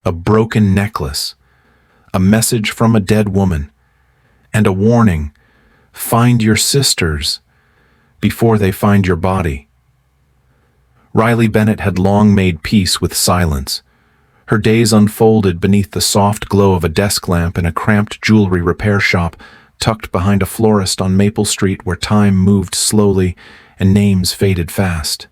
a broken necklace, a message from a dead woman, and a warning: find your sisters before they find your body. Riley Bennett had long made peace with silence. Her days unfolded beneath the soft glow of a desk lamp in a cramped jewelry repair shop tucked behind a florist on Maple Street where time moved slowly and names faded fast.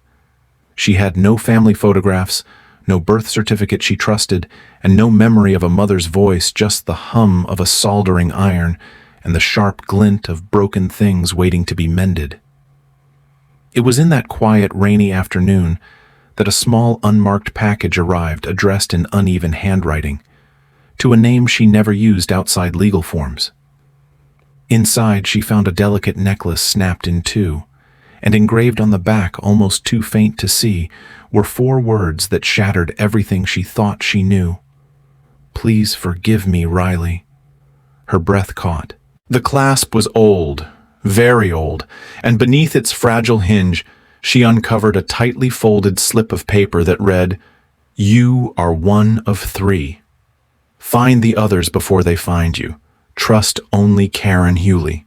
She had no family photographs, no birth certificate she trusted, and no memory of a mother's voice, just the hum of a soldering iron and the sharp glint of broken things waiting to be mended. It was in that quiet, rainy afternoon that a small, unmarked package arrived, addressed in uneven handwriting, to a name she never used outside legal forms. Inside, she found a delicate necklace snapped in two, and engraved on the back, almost too faint to see, were 4 words that shattered everything she thought she knew. "Please forgive me, Riley." Her breath caught. The clasp was old, very old, and beneath its fragile hinge, she uncovered a tightly folded slip of paper that read, "You are one of 3. Find the others before they find you. Trust only Karen Hewley."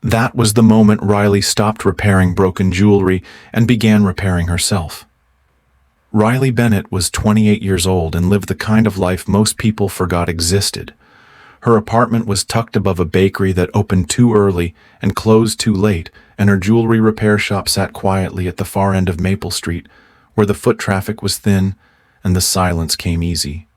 That was the moment Riley stopped repairing broken jewelry and began repairing herself. Riley Bennett was 28 years old and lived the kind of life most people forgot existed. Her apartment was tucked above a bakery that opened too early and closed too late, and her jewelry repair shop sat quietly at the far end of Maple Street, where the foot traffic was thin and the silence came easy.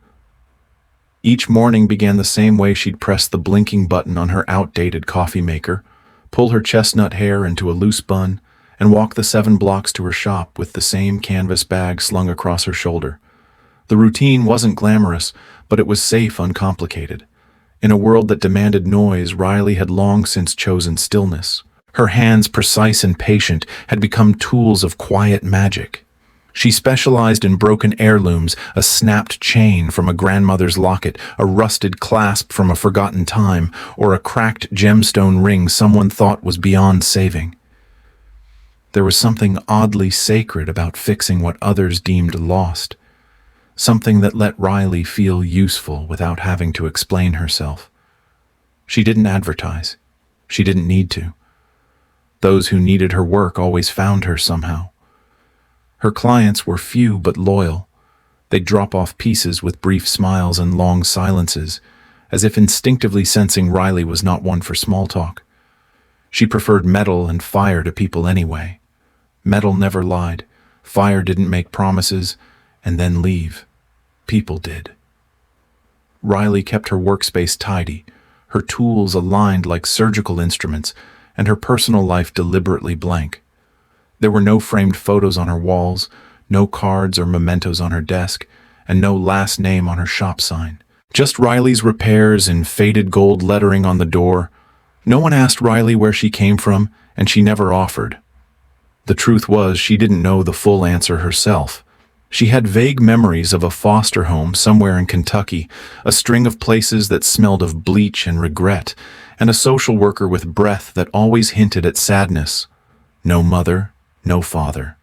Each morning began the same way. She'd press the blinking button on her outdated coffee maker, pull her chestnut hair into a loose bun, and walk the 7 blocks to her shop with the same canvas bag slung across her shoulder. The routine wasn't glamorous, but it was safe, uncomplicated. In a world that demanded noise, Riley had long since chosen stillness. Her hands, precise and patient, had become tools of quiet magic. She specialized in broken heirlooms, a snapped chain from a grandmother's locket, a rusted clasp from a forgotten time, or a cracked gemstone ring someone thought was beyond saving. There was something oddly sacred about fixing what others deemed lost, something that let Riley feel useful without having to explain herself. She didn't advertise. She didn't need to. Those who needed her work always found her somehow. Her clients were few but loyal. They'd drop off pieces with brief smiles and long silences, as if instinctively sensing Riley was not one for small talk. She preferred metal and fire to people anyway. Metal never lied, fire didn't make promises and then leave. People did. Riley kept her workspace tidy, her tools aligned like surgical instruments, and her personal life deliberately blank. There were no framed photos on her walls, no cards or mementos on her desk, and no last name on her shop sign. Just Riley's repairs in faded gold lettering on the door. No one asked Riley where she came from, and she never offered. The truth was, she didn't know the full answer herself. She had vague memories of a foster home somewhere in Kentucky, a string of places that smelled of bleach and regret, and a social worker with breath that always hinted at sadness. No mother, no father.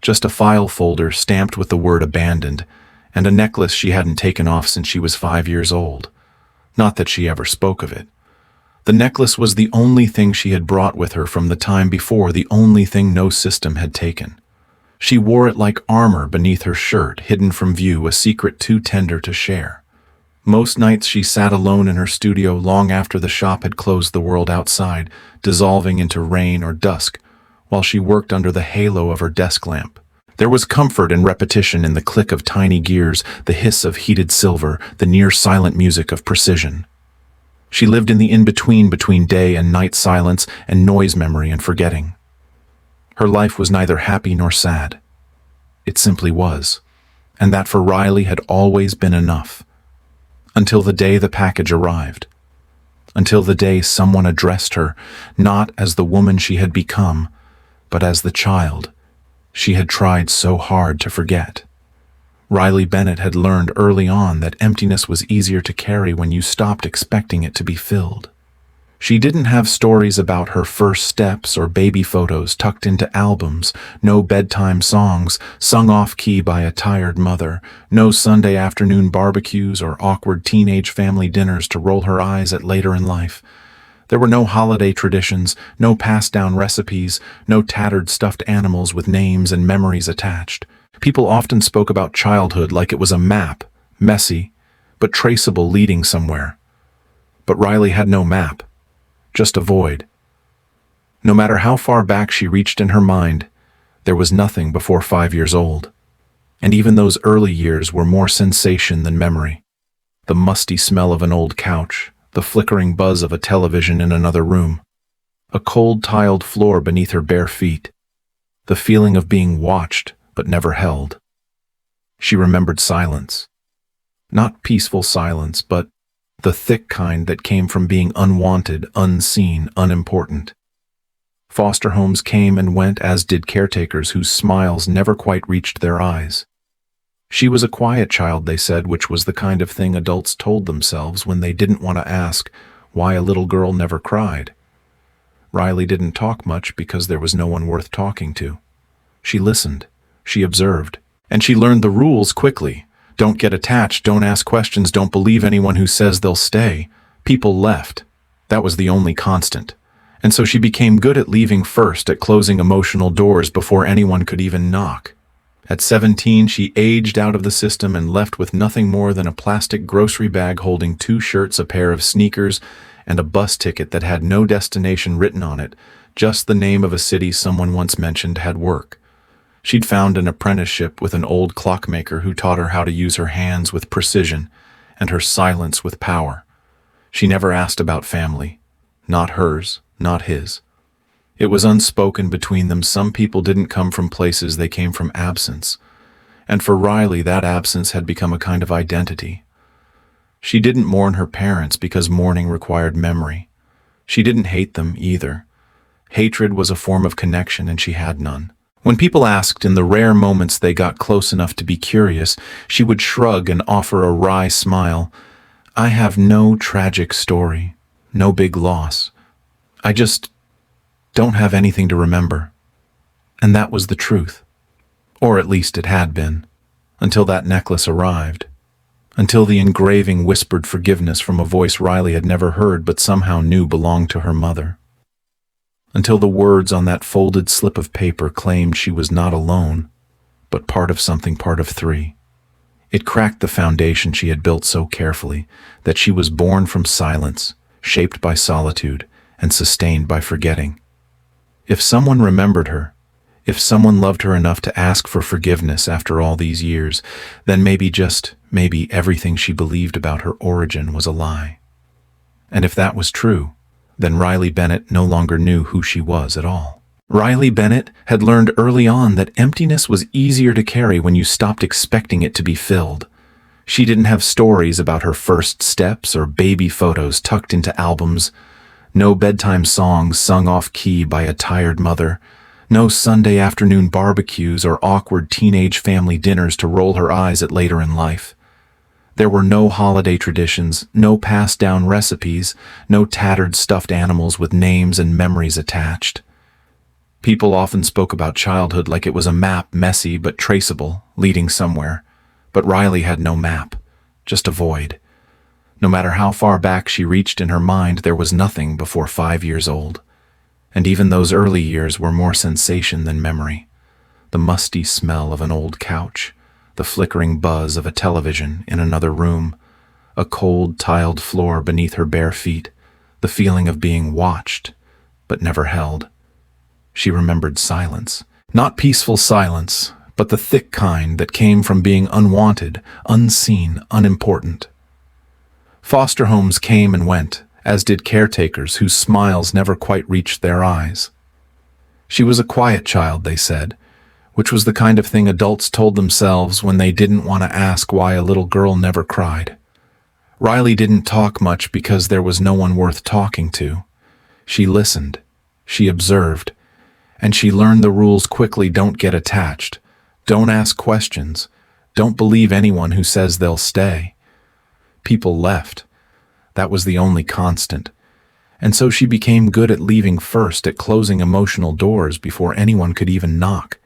Just a file folder stamped with the word abandoned, and a necklace she hadn't taken off since she was 5 years old. Not that she ever spoke of it. The necklace was the only thing she had brought with her from the time before, the only thing no system had taken. She wore it like armor beneath her shirt, hidden from view, a secret too tender to share. Most nights she sat alone in her studio long after the shop had closed the world outside, dissolving into rain or dusk, while she worked under the halo of her desk lamp. There was comfort in repetition, in the click of tiny gears, the hiss of heated silver, the near-silent music of precision. She lived in the in-between between day and night silence and noise memory and forgetting. Her life was neither happy nor sad. It simply was, and that for Riley had always been enough. Until the day the package arrived. Until the day someone addressed her, not as the woman she had become, but as the child she had tried so hard to forget. Riley Bennett had learned early on that emptiness was easier to carry when you stopped expecting it to be filled. She didn't have stories about her first steps or baby photos tucked into albums, no bedtime songs sung off-key by a tired mother, no Sunday afternoon barbecues or awkward teenage family dinners to roll her eyes at later in life. There were no holiday traditions, no passed-down recipes, no tattered stuffed animals with names and memories attached. People often spoke about childhood like it was a map, messy, but traceable leading somewhere. But Riley had no map, just a void. No matter how far back she reached in her mind, there was nothing before 5 years old. And even those early years were more sensation than memory. The musty smell of an old couch, the flickering buzz of a television in another room, a cold tiled floor beneath her bare feet, the feeling of being watched but never held. She remembered silence. Not peaceful silence, but the thick kind that came from being unwanted, unseen, unimportant. Foster homes came and went, as did caretakers whose smiles never quite reached their eyes. She was a quiet child, they said, which was the kind of thing adults told themselves when they didn't want to ask why a little girl never cried. Riley didn't talk much because there was no one worth talking to. She listened, she observed, and she learned the rules quickly. Don't get attached, don't ask questions, don't believe anyone who says they'll stay. People left. That was the only constant. And so she became good at leaving first, at closing emotional doors before anyone could even knock. At 17, she aged out of the system and left with nothing more than a plastic grocery bag holding 2 shirts, a pair of sneakers, and a bus ticket that had no destination written on it, just the name of a city someone once mentioned had work. She'd found an apprenticeship with an old clockmaker who taught her how to use her hands with precision and her silence with power. She never asked about family. Not hers, not his. It was unspoken between them. Some people didn't come from places, they came from absence. And for Riley, that absence had become a kind of identity. She didn't mourn her parents because mourning required memory. She didn't hate them either. Hatred was a form of connection, and she had none. When people asked, in the rare moments they got close enough to be curious, she would shrug and offer a wry smile. I have no tragic story, no big loss. I just don't have anything to remember. And that was the truth. Or at least it had been. Until that necklace arrived. Until the engraving whispered forgiveness from a voice Riley had never heard but somehow knew belonged to her mother. Until the words on that folded slip of paper claimed she was not alone, but part of something, part of 3. It cracked the foundation she had built so carefully, that she was born from silence, shaped by solitude, and sustained by forgetting. If someone remembered her, if someone loved her enough to ask for forgiveness after all these years, then maybe, just maybe, everything she believed about her origin was a lie. And if that was true, then Riley Bennett no longer knew who she was at all. Riley Bennett had learned early on that emptiness was easier to carry when you stopped expecting it to be filled. She didn't have stories about her first steps or baby photos tucked into albums, no bedtime songs sung off-key by a tired mother, no Sunday afternoon barbecues or awkward teenage family dinners to roll her eyes at later in life. There were no holiday traditions, no passed-down recipes, no tattered stuffed animals with names and memories attached. People often spoke about childhood like it was a map, messy but traceable, leading somewhere. But Riley had no map, just a void. No matter how far back she reached in her mind, there was nothing before 5 years old. And even those early years were more sensation than memory. The musty smell of an old couch, the flickering buzz of a television in another room, a cold tiled floor beneath her bare feet, the feeling of being watched, but never held. She remembered silence. Not peaceful silence, but the thick kind that came from being unwanted, unseen, unimportant. Foster homes came and went, as did caretakers whose smiles never quite reached their eyes. She was a quiet child, they said, which was the kind of thing adults told themselves when they didn't want to ask why a little girl never cried. Riley didn't talk much because there was no one worth talking to. She listened, she observed, and she learned the rules quickly. Don't get attached, don't ask questions, don't believe anyone who says they'll stay. People left. That was the only constant. And so she became good at leaving first, at closing emotional doors before anyone could even knock.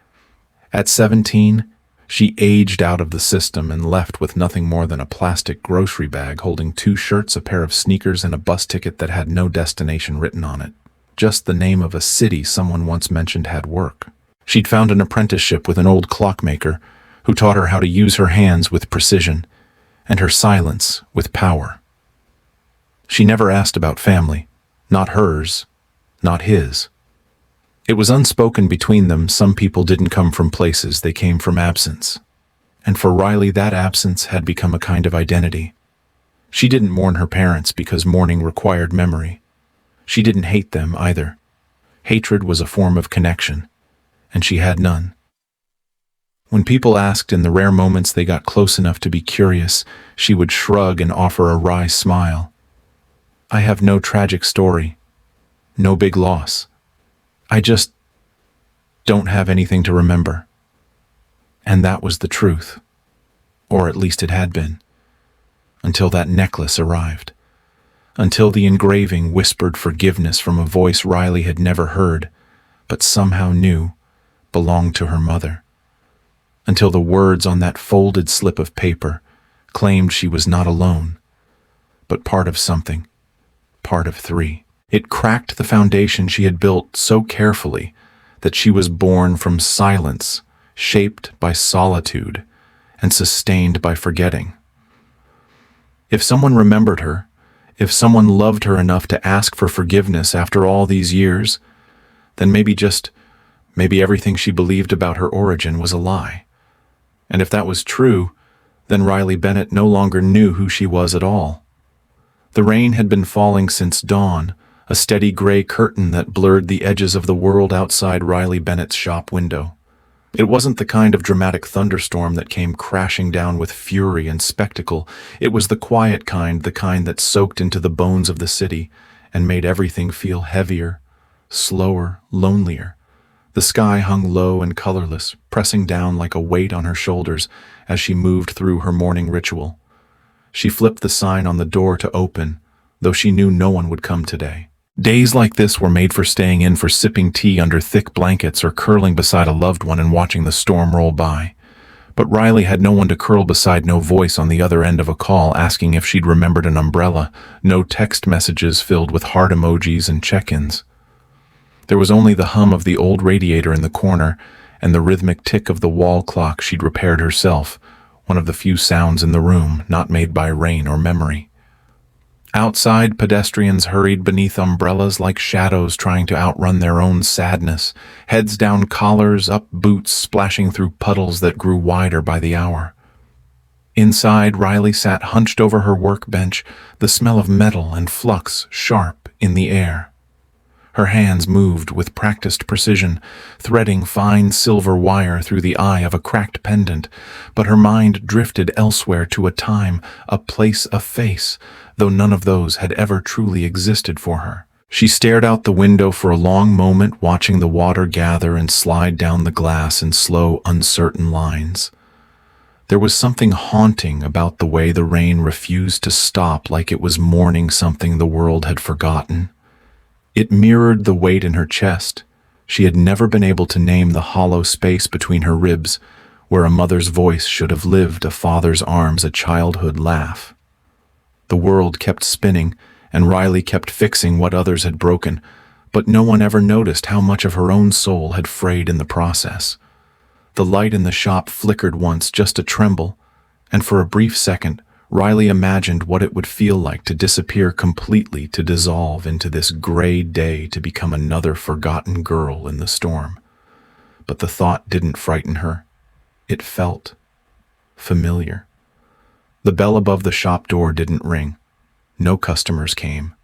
At 17, she aged out of the system and left with nothing more than a plastic grocery bag holding 2 shirts, a pair of sneakers, and a bus ticket that had no destination written on it. Just the name of a city someone once mentioned had work. She'd found an apprenticeship with an old clockmaker who taught her how to use her hands with precision and her silence with power. She never asked about family, not hers, not his. It was unspoken between them. Some people didn't come from places, they came from absence. And for Riley, that absence had become a kind of identity. She didn't mourn her parents because mourning required memory. She didn't hate them either. Hatred was a form of connection, and she had none. When people asked in the rare moments they got close enough to be curious, she would shrug and offer a wry smile. I have no tragic story, no big loss. I just don't have anything to remember. And that was the truth. Or at least it had been. Until that necklace arrived. Until the engraving whispered forgiveness from a voice Riley had never heard, but somehow knew belonged to her mother. Until the words on that folded slip of paper claimed she was not alone, but part of something, part of 3. It cracked the foundation she had built so carefully that she was born from silence, shaped by solitude, and sustained by forgetting. If someone remembered her, if someone loved her enough to ask for forgiveness after all these years, then maybe everything she believed about her origin was a lie. And if that was true, then Riley Bennett no longer knew who she was at all. The rain had been falling since dawn, a steady gray curtain that blurred the edges of the world outside Riley Bennett's shop window. It wasn't the kind of dramatic thunderstorm that came crashing down with fury and spectacle. It was the quiet kind, the kind that soaked into the bones of the city and made everything feel heavier, slower, lonelier. The sky hung low and colorless, pressing down like a weight on her shoulders as she moved through her morning ritual. She flipped the sign on the door to open, though she knew no one would come today. Days like this were made for staying in, for sipping tea under thick blankets or curling beside a loved one and watching the storm roll by. But Riley had no one to curl beside, no voice on the other end of a call asking if she'd remembered an umbrella, no text messages filled with heart emojis and check-ins. There was only the hum of the old radiator in the corner and the rhythmic tick of the wall clock she'd repaired herself, one of the few sounds in the room not made by rain or memory. Outside, pedestrians hurried beneath umbrellas like shadows trying to outrun their own sadness, heads down, collars up, boots splashing through puddles that grew wider by the hour. Inside, Riley sat hunched over her workbench, the smell of metal and flux sharp in the air. Her hands moved with practiced precision, threading fine silver wire through the eye of a cracked pendant, but her mind drifted elsewhere, to a time, a place, a face, though none of those had ever truly existed for her. She stared out the window for a long moment, watching the water gather and slide down the glass in slow, uncertain lines. There was something haunting about the way the rain refused to stop, like it was mourning something the world had forgotten. It mirrored the weight in her chest. She had never been able to name the hollow space between her ribs, where a mother's voice should have lived, a father's arms, a childhood laugh. The world kept spinning, and Riley kept fixing what others had broken, but no one ever noticed how much of her own soul had frayed in the process. The light in the shop flickered once, just a tremble, and for a brief second, Riley imagined what it would feel like to disappear completely, to dissolve into this gray day, to become another forgotten girl in the storm. But the thought didn't frighten her. It felt familiar. The bell above the shop door didn't ring. No customers came.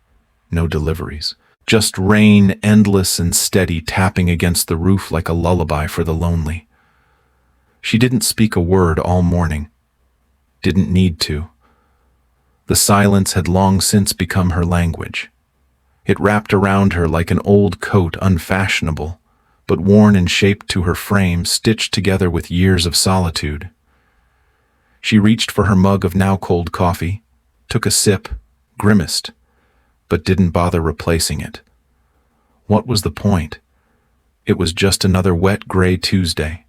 No deliveries. Just rain, endless and steady, tapping against the roof like a lullaby for the lonely. She didn't speak a word all morning. Didn't need to. The silence had long since become her language. It wrapped around her like an old coat, unfashionable, but worn and shaped to her frame, stitched together with years of solitude. She reached for her mug of now cold coffee, took a sip, grimaced, but didn't bother replacing it. What was the point? It was just another wet gray Tuesday.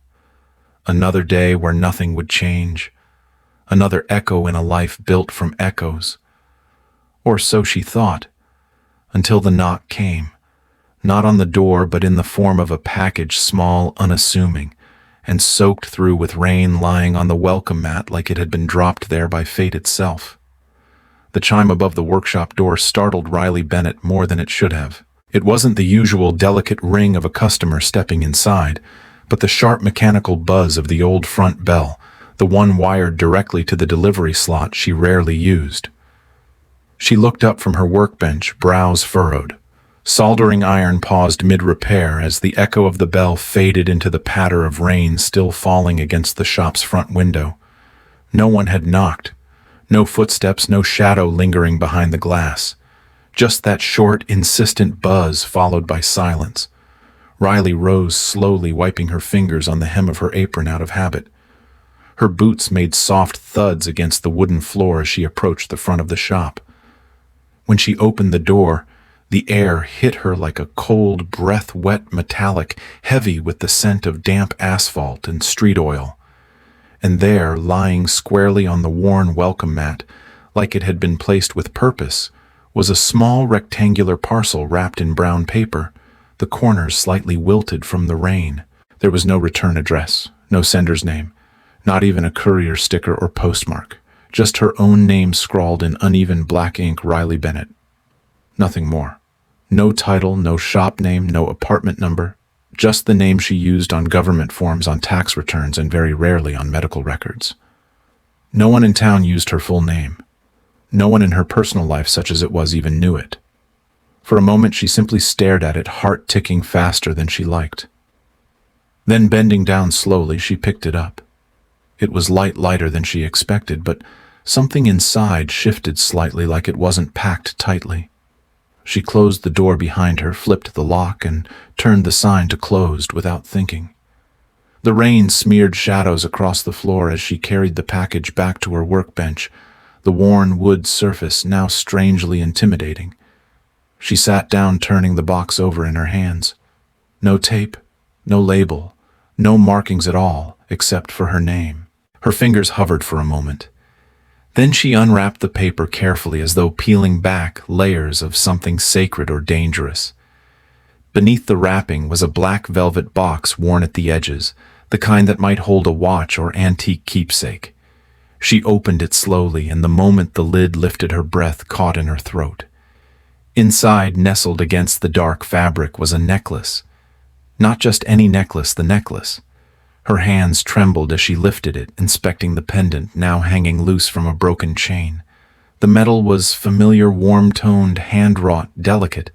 Another day where nothing would change. Another echo in a life built from echoes. Or so she thought, until the knock came. Not on the door, but in the form of a package, small, unassuming, and soaked through with rain, lying on the welcome mat like it had been dropped there by fate itself. The chime above the workshop door startled Riley Bennett more than it should have. It wasn't the usual delicate ring of a customer stepping inside, but the sharp mechanical buzz of the old front bell, the one wired directly to the delivery slot she rarely used. She looked up from her workbench, brows furrowed. Soldering iron paused mid-repair as the echo of the bell faded into the patter of rain still falling against the shop's front window. No one had knocked. No footsteps, no shadow lingering behind the glass. Just that short, insistent buzz followed by silence. Riley rose slowly, wiping her fingers on the hem of her apron out of habit. Her boots made soft thuds against the wooden floor as she approached the front of the shop. When she opened the door, the air hit her like a cold, breath-wet metallic, heavy with the scent of damp asphalt and street oil. And there, lying squarely on the worn welcome mat, like it had been placed with purpose, was a small rectangular parcel wrapped in brown paper, the corners slightly wilted from the rain. There was no return address, no sender's name, not even a courier sticker or postmark, just her own name scrawled in uneven black ink, Riley Bennett. Nothing more. No title, no shop name, no apartment number, just the name she used on government forms, on tax returns, and very rarely on medical records. No one in town used her full name. No one in her personal life, such as it was, even knew it. For a moment she simply stared at it, heart ticking faster than she liked. Then, bending down slowly, she picked it up. It was lighter than she expected, but something inside shifted slightly, like it wasn't packed tightly. She closed the door behind her, flipped the lock, and turned the sign to closed without thinking. The rain smeared shadows across the floor as she carried the package back to her workbench, the worn wood surface now strangely intimidating. She sat down, turning the box over in her hands. No tape, no label, no markings at all, except for her name. Her fingers hovered for a moment. Then she unwrapped the paper carefully, as though peeling back layers of something sacred or dangerous. Beneath the wrapping was a black velvet box worn at the edges, the kind that might hold a watch or antique keepsake. She opened it slowly, and the moment the lid lifted, her breath caught in her throat. Inside, nestled against the dark fabric, was a necklace. Not just any necklace, the necklace. Her hands trembled as she lifted it, inspecting the pendant now hanging loose from a broken chain. The metal was familiar, warm-toned, hand-wrought, delicate,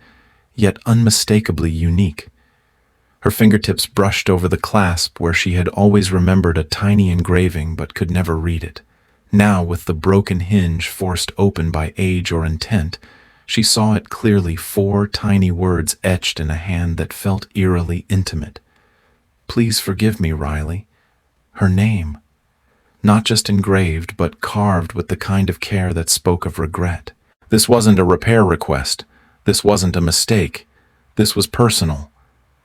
yet unmistakably unique. Her fingertips brushed over the clasp where she had always remembered a tiny engraving but could never read it. Now, with the broken hinge forced open by age or intent, she saw it clearly, 4 tiny words etched in a hand that felt eerily intimate. "Please forgive me, Riley." Her name. Not just engraved, but carved with the kind of care that spoke of regret. This wasn't a repair request. This wasn't a mistake. This was personal.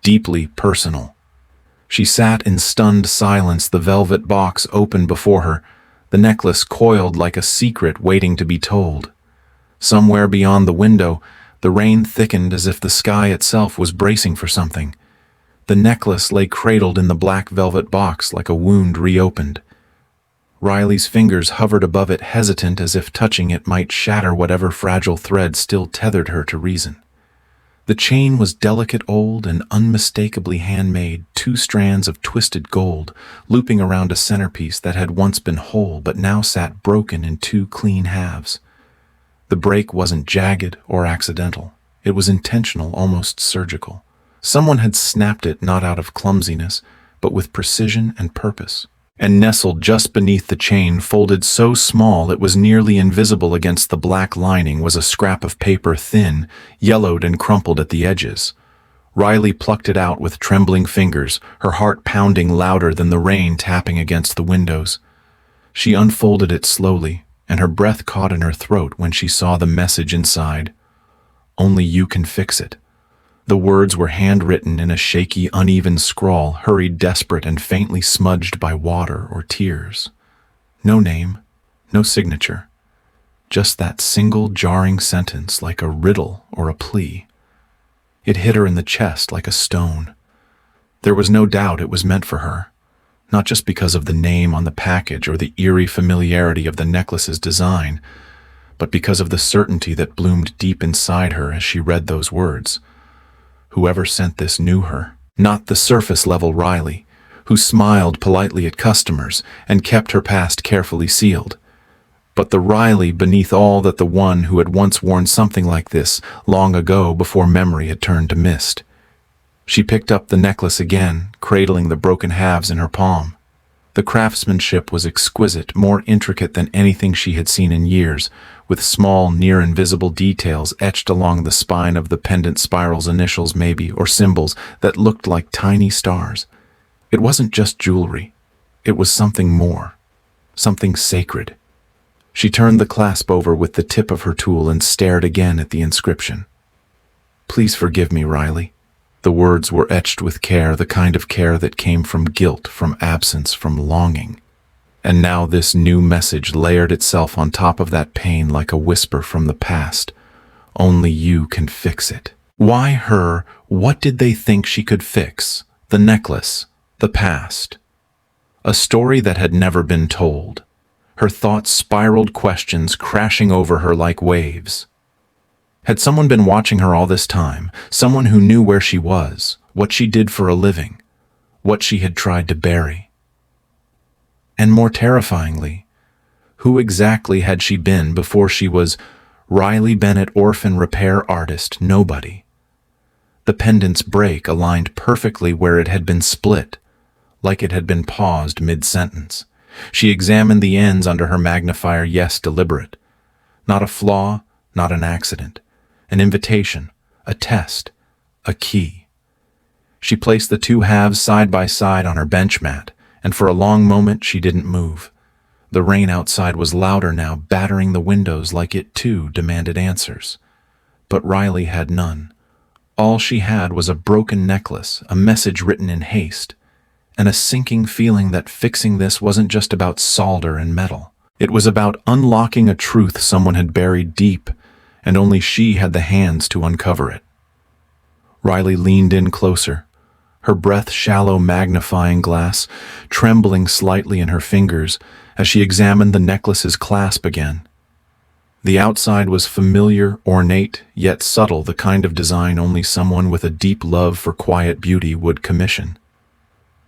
Deeply personal. She sat in stunned silence, the velvet box open before her, the necklace coiled like a secret waiting to be told. Somewhere beyond the window, the rain thickened as if the sky itself was bracing for something. The necklace lay cradled in the black velvet box like a wound reopened. Riley's fingers hovered above it, hesitant, as if touching it might shatter whatever fragile thread still tethered her to reason. The chain was delicate, old, and unmistakably handmade, 2 strands of twisted gold, looping around a centerpiece that had once been whole but now sat broken in 2 clean halves. The break wasn't jagged or accidental. It was intentional, almost surgical. Someone had snapped it not out of clumsiness, but with precision and purpose. And nestled just beneath the chain, folded so small it was nearly invisible against the black lining, was a scrap of paper, thin, yellowed and crumpled at the edges. Riley plucked it out with trembling fingers, her heart pounding louder than the rain tapping against the windows. She unfolded it slowly, and her breath caught in her throat when she saw the message inside. Only you can fix it. The words were handwritten in a shaky, uneven scrawl, hurried, desperate, and faintly smudged by water or tears. No name, no signature. Just that single jarring sentence, like a riddle or a plea. It hit her in the chest like a stone. There was no doubt it was meant for her, not just because of the name on the package or the eerie familiarity of the necklace's design, but because of the certainty that bloomed deep inside her as she read those words. Whoever sent this knew her, not the surface-level Riley, who smiled politely at customers and kept her past carefully sealed, but the Riley beneath all that, the one who had once worn something like this long ago before memory had turned to mist. She picked up the necklace again, cradling the broken halves in her palm. The craftsmanship was exquisite, more intricate than anything she had seen in years, with small, near-invisible details etched along the spine of the pendant spirals, initials maybe, or symbols that looked like tiny stars. It wasn't just jewelry. It was something more, something sacred. She turned the clasp over with the tip of her tool and stared again at the inscription. "Please forgive me, Riley." The words were etched with care, the kind of care that came from guilt, from absence, from longing. And now this new message layered itself on top of that pain like a whisper from the past. Only you can fix it. Why her? What did they think she could fix? The necklace, the past. A story that had never been told. Her thoughts spiraled, questions crashing over her like waves. Had someone been watching her all this time? Someone who knew where she was, what she did for a living, what she had tried to bury? And more terrifyingly, who exactly had she been before she was Riley Bennett, orphan repair artist, nobody? The pendant's break aligned perfectly where it had been split, like it had been paused mid-sentence. She examined the ends under her magnifier, yes, deliberate. Not a flaw, not an accident. An invitation, a test, a key. She placed the two halves side by side on her bench mat, and for a long moment she didn't move. The rain outside was louder now, battering the windows like it too demanded answers. But Riley had none. All she had was a broken necklace, a message written in haste, and a sinking feeling that fixing this wasn't just about solder and metal. It was about unlocking a truth someone had buried deep, and only she had the hands to uncover it. Riley leaned in closer, her breath shallow magnifying glass, trembling slightly in her fingers as she examined the necklace's clasp again. The outside was familiar, ornate, yet subtle, the kind of design only someone with a deep love for quiet beauty would commission.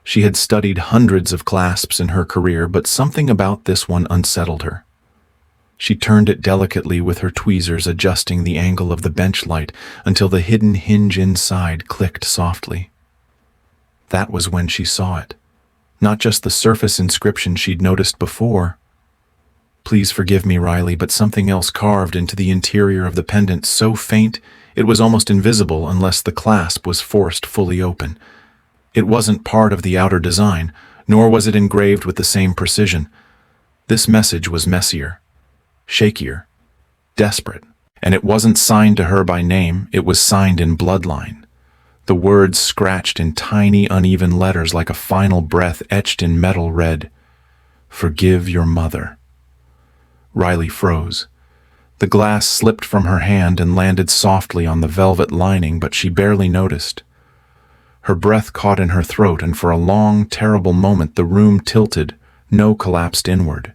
She had studied hundreds of clasps in her career, but something about this one unsettled her. She turned it delicately with her tweezers, adjusting the angle of the bench light until the hidden hinge inside clicked softly. That was when she saw it. Not just the surface inscription she'd noticed before. "Please forgive me, Riley," but something else carved into the interior of the pendant, so faint it was almost invisible unless the clasp was forced fully open. It wasn't part of the outer design, nor was it engraved with the same precision. This message was messier, shakier, desperate, and it wasn't signed to her by name, it was signed in bloodline. The words scratched in tiny, uneven letters like a final breath etched in metal read, "Forgive your mother." Riley froze. The glass slipped from her hand and landed softly on the velvet lining, but she barely noticed. Her breath caught in her throat, and for a long, terrible moment the room tilted, no collapsed inward.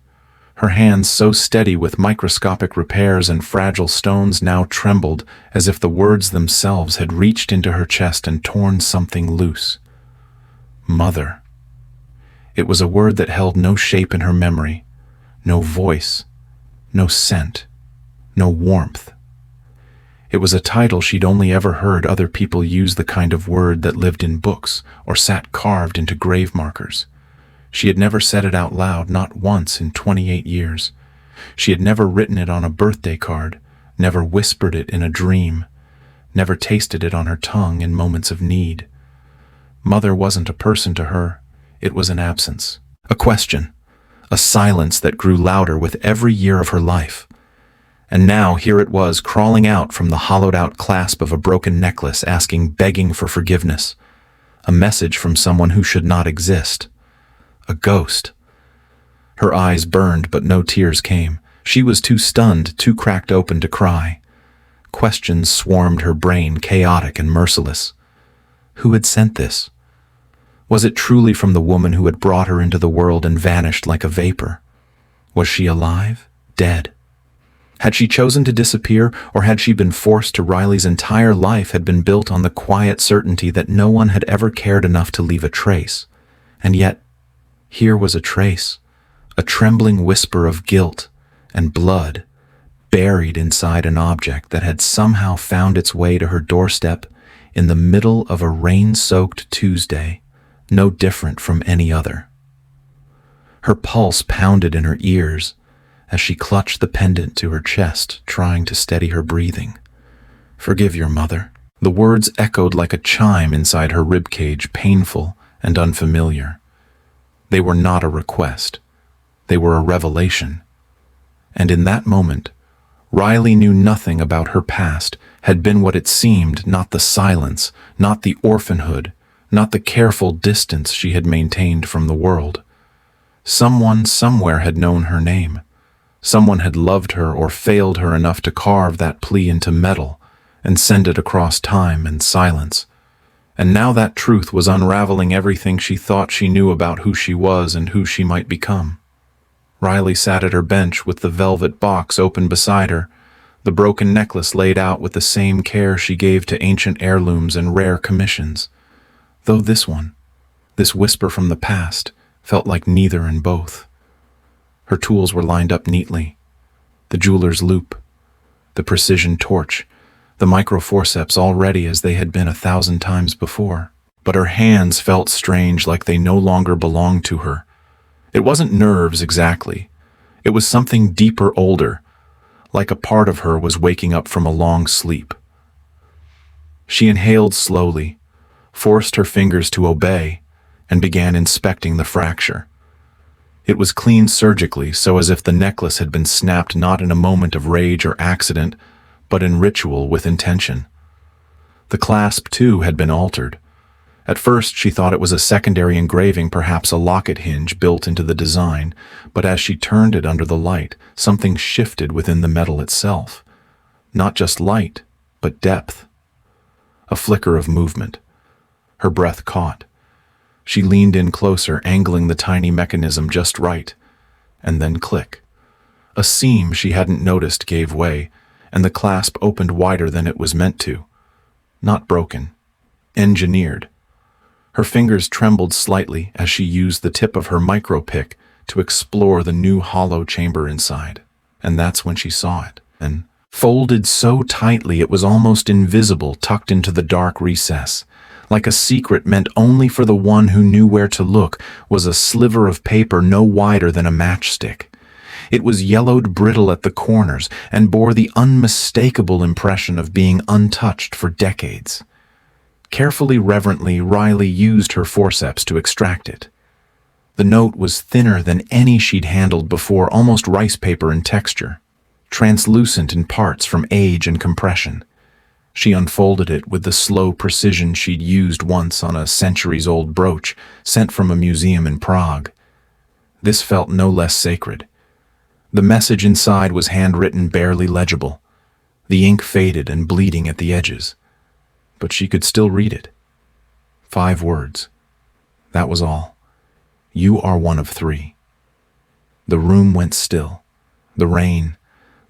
Her hands, so steady with microscopic repairs and fragile stones, now trembled as if the words themselves had reached into her chest and torn something loose. Mother. It was a word that held no shape in her memory, no voice, no scent, no warmth. It was a title she'd only ever heard other people use, the kind of word that lived in books or sat carved into grave markers. She had never said it out loud, not once in 28 years. She had never written it on a birthday card, never whispered it in a dream, never tasted it on her tongue in moments of need. Mother wasn't a person to her, it was an absence, a question, a silence that grew louder with every year of her life. And now here it was, crawling out from the hollowed-out clasp of a broken necklace, begging for forgiveness. A message from someone who should not exist. A ghost. Her eyes burned, but no tears came. She was too stunned, too cracked open to cry. Questions swarmed her brain, chaotic and merciless. Who had sent this? Was it truly from the woman who had brought her into the world and vanished like a vapor? Was she alive? Dead? Had she chosen to disappear, or had she been forced to? Riley's entire life had been built on the quiet certainty that no one had ever cared enough to leave a trace. And yet, here was a trace, a trembling whisper of guilt and blood, buried inside an object that had somehow found its way to her doorstep in the middle of a rain-soaked Tuesday, no different from any other. Her pulse pounded in her ears as she clutched the pendant to her chest, trying to steady her breathing. "Forgive your mother." The words echoed like a chime inside her ribcage, painful and unfamiliar. They were not a request. They were a revelation. And in that moment, Riley knew nothing about her past had been what it seemed, not the silence, not the orphanhood, not the careful distance she had maintained from the world. Someone somewhere had known her name. Someone had loved her or failed her enough to carve that plea into metal and send it across time and silence. And now that truth was unraveling everything she thought she knew about who she was and who she might become. Riley sat at her bench with the velvet box open beside her, the broken necklace laid out with the same care she gave to ancient heirlooms and rare commissions. Though this one, this whisper from the past, felt like neither and both. Her tools were lined up neatly. The jeweler's loop, the precision torch, the micro-forceps all ready as they had been 1,000 times before. But her hands felt strange, like they no longer belonged to her. It wasn't nerves exactly. It was something deeper, older, like a part of her was waking up from a long sleep. She inhaled slowly, forced her fingers to obey, and began inspecting the fracture. It was cleaned surgically, so as if the necklace had been snapped not in a moment of rage or accident, but in ritual with intention. The clasp, too, had been altered. At first she thought it was a secondary engraving, perhaps a locket hinge built into the design, but as she turned it under the light, something shifted within the metal itself. Not just light, but depth. A flicker of movement. Her breath caught. She leaned in closer, angling the tiny mechanism just right, and then click. A seam she hadn't noticed gave way, and the clasp opened wider than it was meant to. Not broken. Engineered. Her fingers trembled slightly as she used the tip of her micro-pick to explore the new hollow chamber inside. And that's when she saw it. And folded so tightly it was almost invisible, tucked into the dark recess. Like a secret meant only for the one who knew where to look, was a sliver of paper no wider than a matchstick. It was yellowed brittle at the corners and bore the unmistakable impression of being untouched for decades. Carefully, reverently, Riley used her forceps to extract it. The note was thinner than any she'd handled before, almost rice paper in texture, translucent in parts from age and compression. She unfolded it with the slow precision she'd used once on a centuries-old brooch sent from a museum in Prague. This felt no less sacred. The message inside was handwritten, barely legible. The ink faded and bleeding at the edges. But she could still read it. 5 words. That was all. You are one of 3. The room went still. The rain,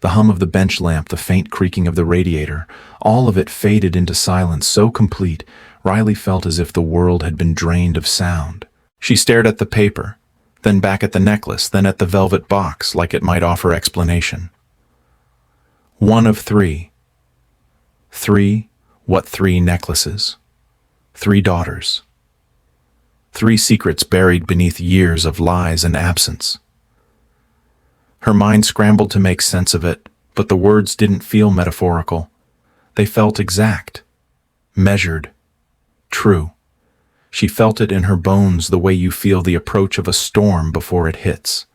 the hum of the bench lamp, the faint creaking of the radiator, all of it faded into silence so complete, Riley felt as if the world had been drained of sound. She stared at the paper, then back at the necklace, then at the velvet box, like it might offer explanation. 1 of 3. 3? What 3 necklaces? 3 daughters. 3 secrets buried beneath years of lies and absence. Her mind scrambled to make sense of it, but the words didn't feel metaphorical. They felt exact, measured, true. She felt it in her bones the way you feel the approach of a storm before it hits.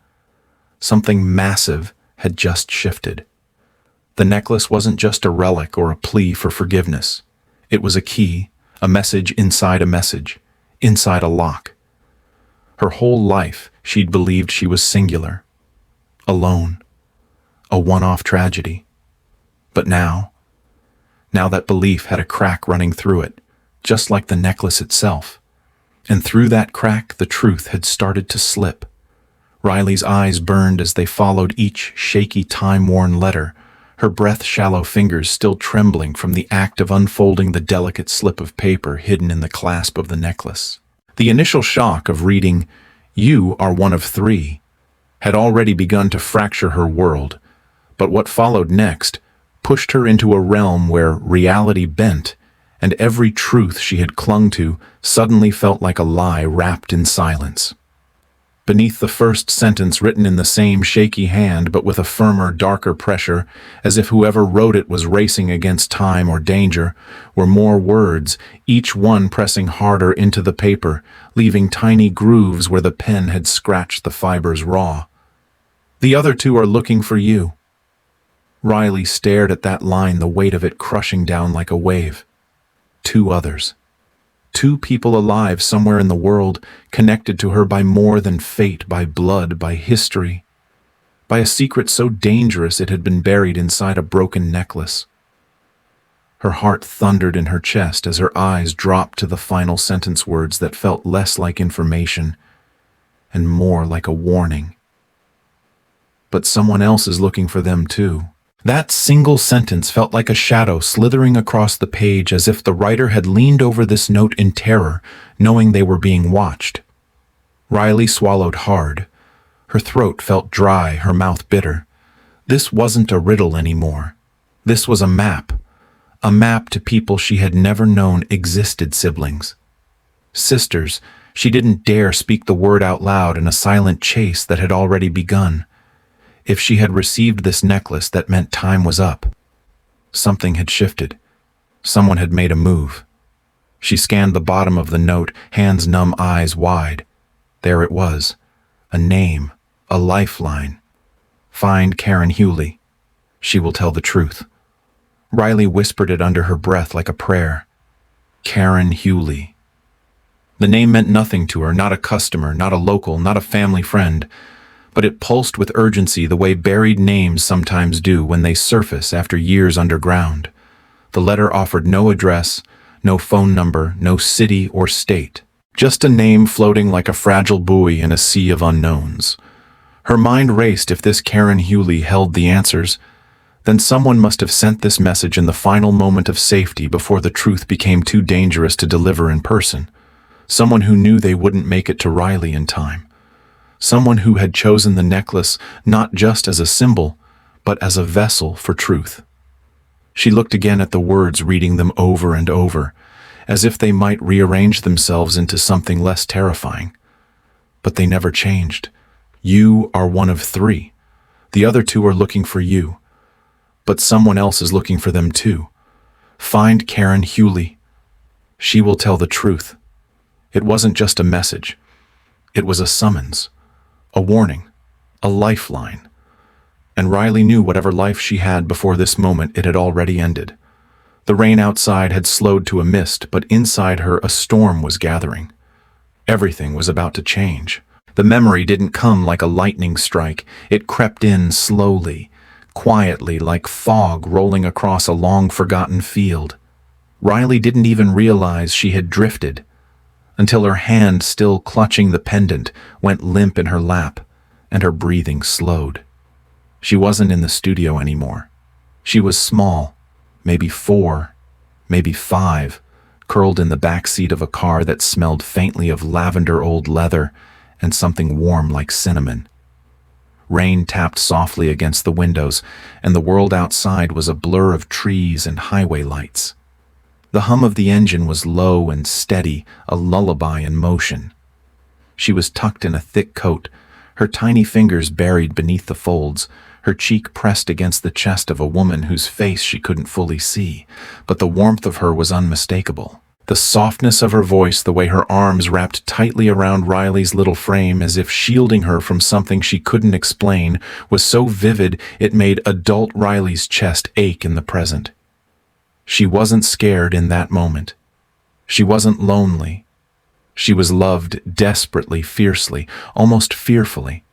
Something massive had just shifted. The necklace wasn't just a relic or a plea for forgiveness. It was a key, a message inside a message, inside a lock. Her whole life, she'd believed she was singular, alone, a one-off tragedy. But now that belief had a crack running through it, just like the necklace itself. And through that crack, the truth had started to slip. Riley's eyes burned as they followed each shaky, time-worn letter, her breath-shallow fingers still trembling from the act of unfolding the delicate slip of paper hidden in the clasp of the necklace. The initial shock of reading, "You are one of three," had already begun to fracture her world, but what followed next pushed her into a realm where reality bent, and every truth she had clung to suddenly felt like a lie wrapped in silence. Beneath the first sentence, written in the same shaky hand but with a firmer, darker pressure, as if whoever wrote it was racing against time or danger, were more words, each one pressing harder into the paper, leaving tiny grooves where the pen had scratched the fibers raw. "The other two are looking for you." Riley stared at that line, the weight of it crushing down like a wave. Two others. Two people alive somewhere in the world, connected to her by more than fate, by blood, by history, by a secret so dangerous it had been buried inside a broken necklace. Her heart thundered in her chest as her eyes dropped to the final sentence words that felt less like information and more like a warning. But someone else is looking for them too. That single sentence felt like a shadow slithering across the page, as if the writer had leaned over this note in terror, knowing they were being watched. Riley swallowed hard. Her throat felt dry, her mouth bitter. This wasn't a riddle anymore. This was a map to people she had never known existed, siblings. Sisters, she didn't dare speak the word out loud in a silent chase that had already begun. If she had received this necklace, that meant time was up. Something had shifted. Someone had made a move. She scanned the bottom of the note, hands numb, eyes wide. There it was. A name, a lifeline. "Find Karen Hewley. She will tell the truth." Riley whispered it under her breath like a prayer. Karen Hewley. The name meant nothing to her, not a customer, not a local, not a family friend. But it pulsed with urgency the way buried names sometimes do when they surface after years underground. The letter offered no address, no phone number, no city or state. Just a name floating like a fragile buoy in a sea of unknowns. Her mind raced. If this Karen Hewley held the answers, then someone must have sent this message in the final moment of safety before the truth became too dangerous to deliver in person. Someone who knew they wouldn't make it to Riley in time. Someone who had chosen the necklace not just as a symbol, but as a vessel for truth. She looked again at the words, reading them over and over, as if they might rearrange themselves into something less terrifying. But they never changed. "You are one of three. The other two are looking for you. But someone else is looking for them too. Find Karen Hewley. She will tell the truth." It wasn't just a message. It was a summons. A warning, a lifeline. And Riley knew whatever life she had before this moment, it had already ended. The rain outside had slowed to a mist, but inside her a storm was gathering. Everything was about to change. The memory didn't come like a lightning strike. It crept in slowly, quietly, like fog rolling across a long-forgotten field. Riley didn't even realize she had drifted, until her hand, still clutching the pendant, went limp in her lap, and her breathing slowed. She wasn't in the studio anymore. She was small, maybe 4, maybe 5, curled in the back seat of a car that smelled faintly of lavender old leather and something warm like cinnamon. Rain tapped softly against the windows, and the world outside was a blur of trees and highway lights. The hum of the engine was low and steady, a lullaby in motion. She was tucked in a thick coat, her tiny fingers buried beneath the folds, her cheek pressed against the chest of a woman whose face she couldn't fully see, but the warmth of her was unmistakable. The softness of her voice, the way her arms wrapped tightly around Riley's little frame as if shielding her from something she couldn't explain, was so vivid it made adult Riley's chest ache in the present. She wasn't scared in that moment. She wasn't lonely. She was loved desperately, fiercely, almost fearfully.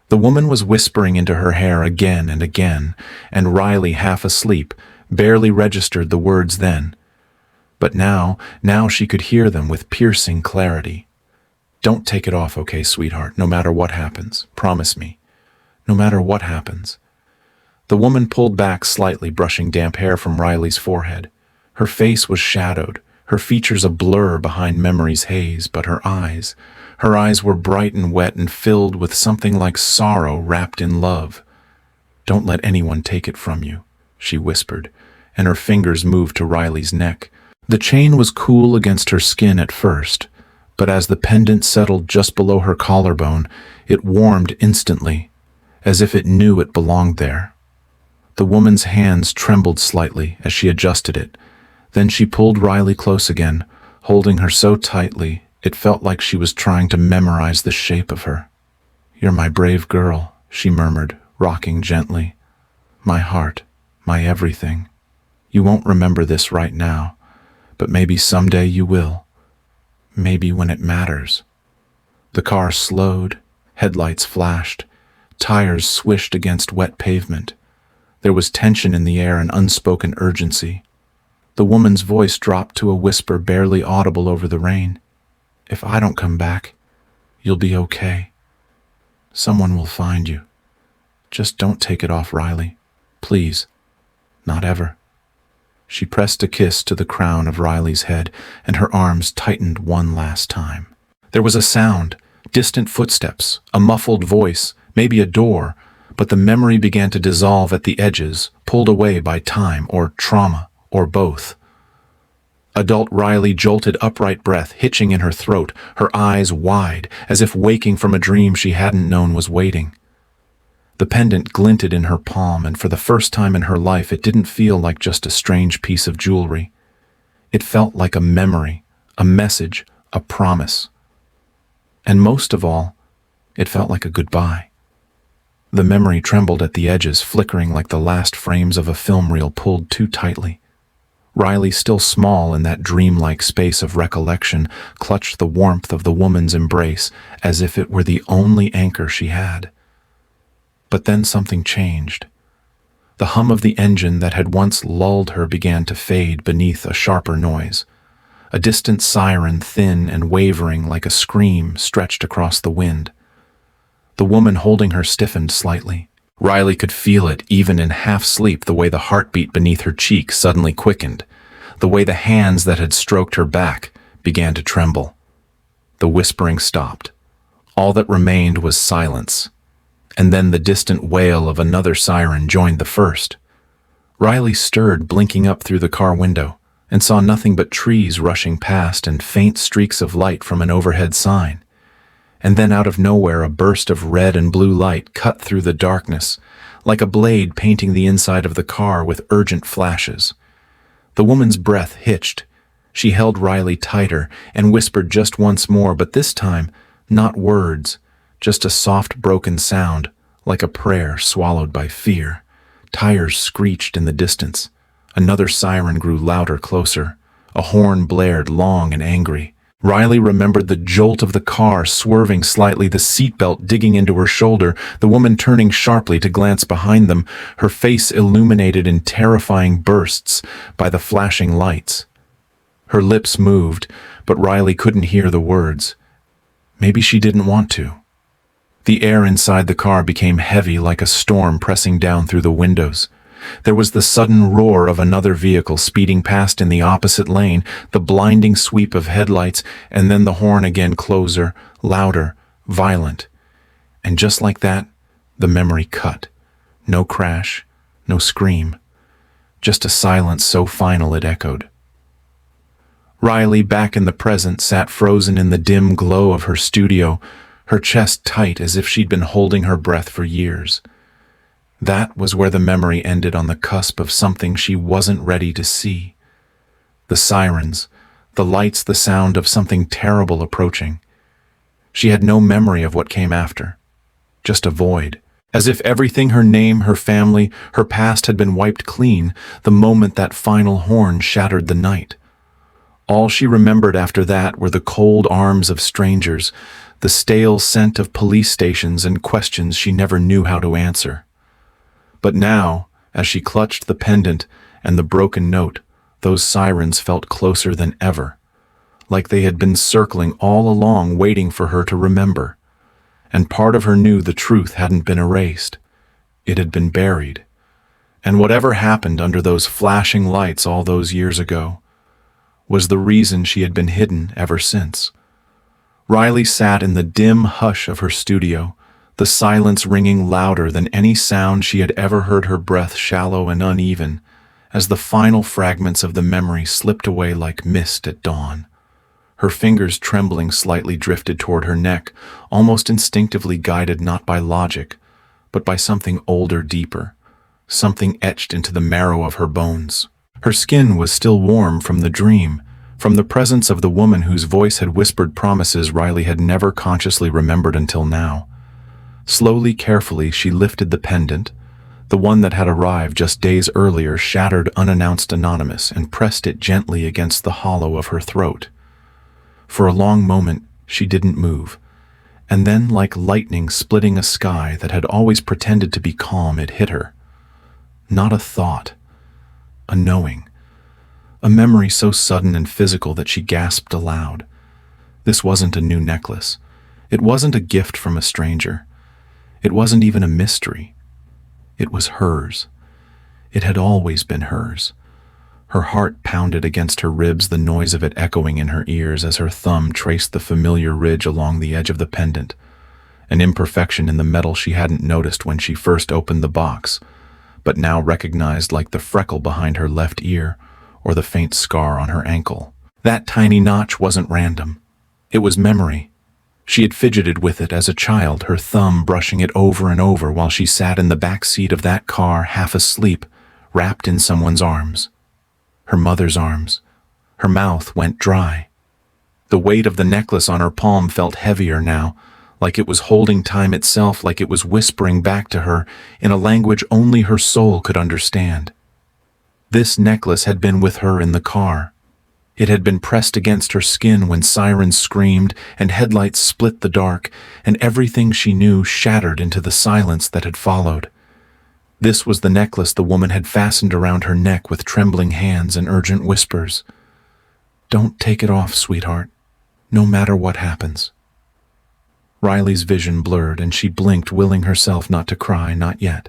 The woman was whispering into her hair again and again, and Riley, half asleep, barely registered the words then. But now she could hear them with piercing clarity. "Don't take it off, okay, sweetheart, no matter what happens. Promise me. No matter what happens." The woman pulled back slightly, brushing damp hair from Riley's forehead. Her face was shadowed, her features a blur behind memory's haze, but her eyes were bright and wet and filled with something like sorrow wrapped in love. "Don't let anyone take it from you," she whispered, and her fingers moved to Riley's neck. The chain was cool against her skin at first, but as the pendant settled just below her collarbone, it warmed instantly, as if it knew it belonged there. The woman's hands trembled slightly as she adjusted it. Then she pulled Riley close again, holding her so tightly it felt like she was trying to memorize the shape of her. "You're my brave girl," she murmured, rocking gently. "My heart, my everything. You won't remember this right now, but maybe someday you will. Maybe when it matters." The car slowed, headlights flashed, tires swished against wet pavement. There was tension in the air and unspoken urgency. The woman's voice dropped to a whisper barely audible over the rain. "If I don't come back, you'll be okay. Someone will find you. Just don't take it off, Riley. Please. Not ever." She pressed a kiss to the crown of Riley's head, and her arms tightened one last time. There was a sound, distant footsteps, a muffled voice, maybe a door, but the memory began to dissolve at the edges, pulled away by time or trauma, or both. Adult Riley jolted upright, breath hitching in her throat, her eyes wide, as if waking from a dream she hadn't known was waiting. The pendant glinted in her palm, and for the first time in her life it didn't feel like just a strange piece of jewelry. It felt like a memory, a message, a promise. And most of all, it felt like a goodbye. The memory trembled at the edges, flickering like the last frames of a film reel pulled too tightly. Riley, still small in that dreamlike space of recollection, clutched the warmth of the woman's embrace as if it were the only anchor she had. But then something changed. The hum of the engine that had once lulled her began to fade beneath a sharper noise. A distant siren, thin and wavering like a scream, stretched across the wind. The woman holding her stiffened slightly. Riley could feel it even in half-sleep, the way the heartbeat beneath her cheek suddenly quickened, the way the hands that had stroked her back began to tremble. The whispering stopped. All that remained was silence. And then the distant wail of another siren joined the first. Riley stirred, blinking up through the car window, and saw nothing but trees rushing past and faint streaks of light from an overhead sign. And then out of nowhere a burst of red and blue light cut through the darkness, like a blade painting the inside of the car with urgent flashes. The woman's breath hitched. She held Riley tighter and whispered just once more, but this time, not words, just a soft broken sound, like a prayer swallowed by fear. Tires screeched in the distance. Another siren grew louder, closer. A horn blared, long and angry. Riley remembered the jolt of the car swerving slightly, the seatbelt digging into her shoulder, the woman turning sharply to glance behind them, her face illuminated in terrifying bursts by the flashing lights. Her lips moved, but Riley couldn't hear the words. Maybe she didn't want to. The air inside the car became heavy, like a storm pressing down through the windows. There was the sudden roar of another vehicle speeding past in the opposite lane, the blinding sweep of headlights, and then the horn again, closer, louder, violent. And just like that, the memory cut. No crash, no scream. Just a silence so final it echoed. Riley, back in the present, sat frozen in the dim glow of her studio, her chest tight as if she'd been holding her breath for years. That was where the memory ended, on the cusp of something she wasn't ready to see. The sirens, The lights, the sound of something terrible approaching. She had no memory of what came after. Just a void. As if everything, her name, her family, her past had been wiped clean the moment that final horn shattered the night. All she remembered after that were the cold arms of strangers, the stale scent of police stations, and questions she never knew how to answer. But now, as she clutched the pendant and the broken note, those sirens felt closer than ever, like they had been circling all along waiting for her to remember. And part of her knew the truth hadn't been erased. It had been buried. And whatever happened under those flashing lights all those years ago was the reason she had been hidden ever since. Riley sat in the dim hush of her studio, the silence ringing louder than any sound she had ever heard, her breath shallow and uneven, as the final fragments of the memory slipped away like mist at dawn. Her fingers, trembling slightly, drifted toward her neck, almost instinctively guided not by logic, but by something older, deeper, something etched into the marrow of her bones. Her skin was still warm from the dream, from the presence of the woman whose voice had whispered promises Riley had never consciously remembered until now. Slowly, carefully, she lifted the pendant, the one that had arrived just days earlier, shattered, unannounced, anonymous, and pressed it gently against the hollow of her throat. For a long moment, she didn't move, and then, like lightning splitting a sky that had always pretended to be calm, it hit her. Not a thought, a knowing, a memory so sudden and physical that she gasped aloud. This wasn't a new necklace. It wasn't a gift from a stranger. It wasn't even a mystery. It was hers. It had always been hers. Her heart pounded against her ribs, the noise of it echoing in her ears as her thumb traced the familiar ridge along the edge of the pendant, an imperfection in the metal she hadn't noticed when she first opened the box, but now recognized like the freckle behind her left ear or the faint scar on her ankle. That tiny notch wasn't random. It was memory. She had fidgeted with it as a child, her thumb brushing it over and over while she sat in the back seat of that car, half asleep, wrapped in someone's arms. Her mother's arms. Her mouth went dry. The weight of the necklace on her palm felt heavier now, like it was holding time itself, like it was whispering back to her in a language only her soul could understand. This necklace had been with her in the car. It had been pressed against her skin when sirens screamed and headlights split the dark, and everything she knew shattered into the silence that had followed. This was the necklace the woman had fastened around her neck with trembling hands and urgent whispers. "Don't take it off, sweetheart, no matter what happens." Riley's vision blurred, and she blinked, willing herself not to cry, not yet.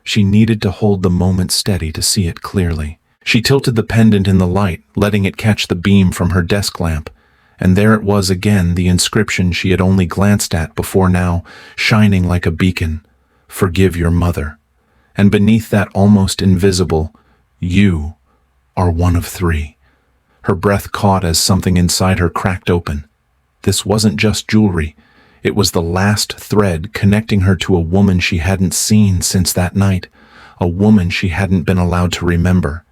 She needed to hold the moment steady to see it clearly. She tilted the pendant in the light, letting it catch the beam from her desk lamp, and there it was again, the inscription she had only glanced at before now, shining like a beacon. "Forgive your mother." And beneath that almost invisible, "You are one of three." Her breath caught as something inside her cracked open. This wasn't just jewelry. It was the last thread connecting her to a woman she hadn't seen since that night, a woman she hadn't been allowed to remember.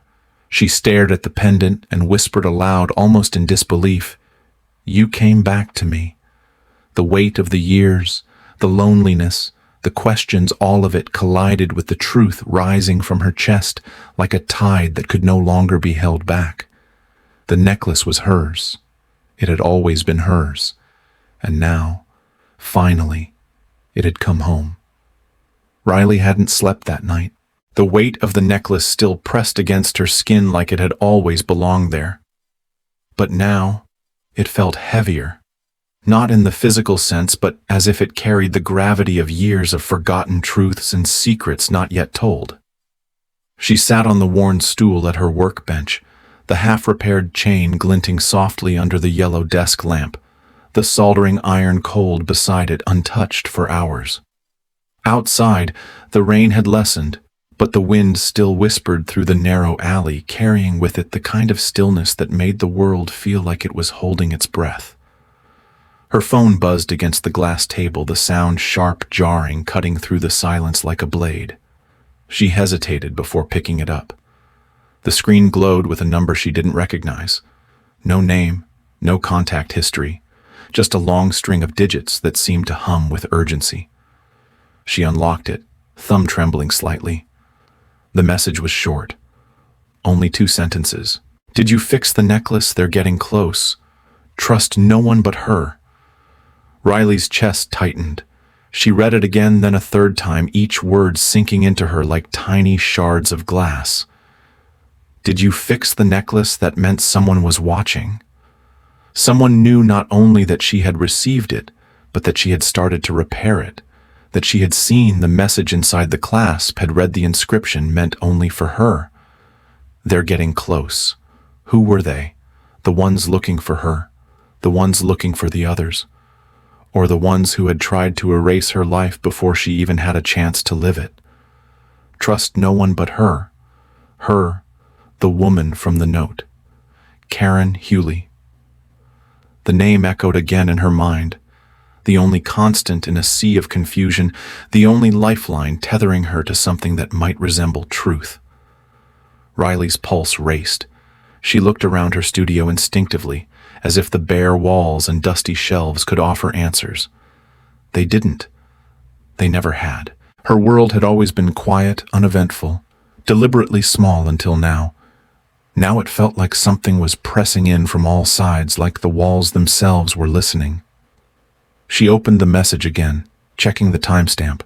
She stared at the pendant and whispered aloud, almost in disbelief, "You came back to me." The weight of the years, the loneliness, the questions, all of it collided with the truth rising from her chest like a tide that could no longer be held back. The necklace was hers. It had always been hers. And now, finally, it had come home. Riley hadn't slept that night. The weight of the necklace still pressed against her skin like it had always belonged there. But now, it felt heavier. Not in the physical sense, but as if it carried the gravity of years of forgotten truths and secrets not yet told. She sat on the worn stool at her workbench, the half-repaired chain glinting softly under the yellow desk lamp, the soldering iron cold beside it untouched for hours. Outside, the rain had lessened, but the wind still whispered through the narrow alley, carrying with it the kind of stillness that made the world feel like it was holding its breath. Her phone buzzed against the glass table, the sound sharp, jarring, cutting through the silence like a blade. She hesitated before picking it up. The screen glowed with a number she didn't recognize. No name, no contact history, just a long string of digits that seemed to hum with urgency. She unlocked it, thumb trembling slightly. The message was short. Only 2 sentences. Did you fix the necklace? They're getting close. Trust no one but her. Riley's chest tightened. She read it again, then a third time, each word sinking into her like tiny shards of glass. Did you fix the necklace? That meant someone was watching. Someone knew not only that she had received it, but that she had started to repair it, that she had seen the message inside the clasp, had read the inscription meant only for her. They're getting close. Who were they? The ones looking for her? The ones looking for the others? Or the ones who had tried to erase her life before she even had a chance to live it? Trust no one but her. Her, the woman from the note. Karen Hewley. The name echoed again in her mind, the only constant in a sea of confusion, the only lifeline tethering her to something that might resemble truth. Riley's pulse raced. She looked around her studio instinctively, as if the bare walls and dusty shelves could offer answers. They didn't. They never had. Her world had always been quiet, uneventful, deliberately small until now. Now it felt like something was pressing in from all sides, like the walls themselves were listening. She opened the message again, checking the timestamp.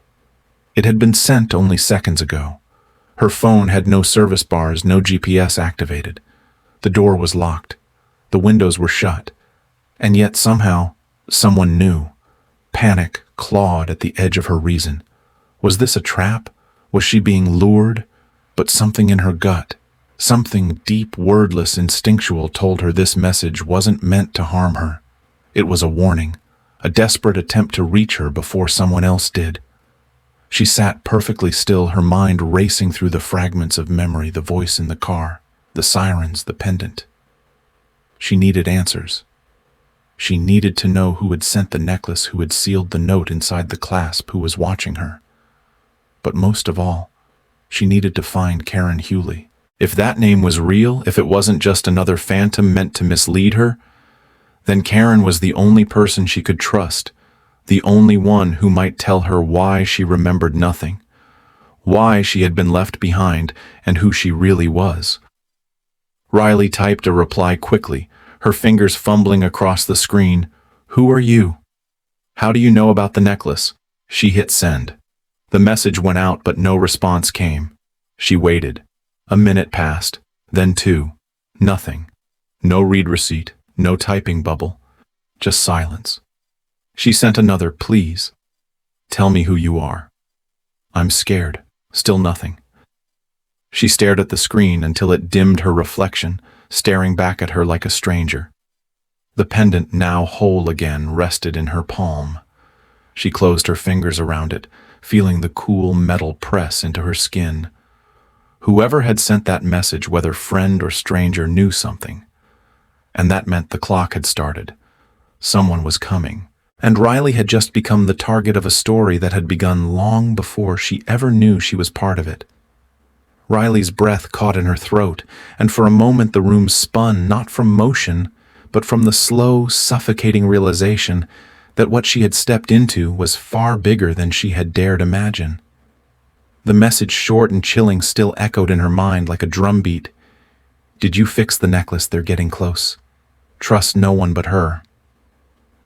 It had been sent only seconds ago. Her phone had no service bars, no GPS activated. The door was locked. The windows were shut. And yet somehow, someone knew. Panic clawed at the edge of her reason. Was this a trap? Was she being lured? But something in her gut, something deep, wordless, instinctual, told her this message wasn't meant to harm her. It was a warning, a desperate attempt to reach her before someone else did. She sat perfectly still, her mind racing through the fragments of memory, the voice in the car, the sirens, the pendant. She needed answers. She needed to know who had sent the necklace, who had sealed the note inside the clasp, who was watching her. But most of all, she needed to find Karen Hewley. If that name was real, if it wasn't just another phantom meant to mislead her, then Karen was the only person she could trust, the only one who might tell her why she remembered nothing, why she had been left behind, and who she really was. Riley typed a reply quickly, her fingers fumbling across the screen. Who are you? How do you know about the necklace? She hit send. The message went out, but no response came. She waited. A minute passed, then 2. Nothing. No read receipt, no typing bubble, just silence. She sent another, please. Tell me who you are. I'm scared. Still nothing. She stared at the screen until it dimmed her reflection, staring back at her like a stranger. The pendant, now whole again, rested in her palm. She closed her fingers around it, feeling the cool metal press into her skin. Whoever had sent that message, whether friend or stranger, knew something. And that meant the clock had started. Someone was coming. And Riley had just become the target of a story that had begun long before she ever knew she was part of it. Riley's breath caught in her throat, and for a moment the room spun, not from motion, but from the slow, suffocating realization that what she had stepped into was far bigger than she had dared imagine. The message, short and chilling, still echoed in her mind like a drumbeat. Did you fix the necklace? They're getting close. Trust no one but her.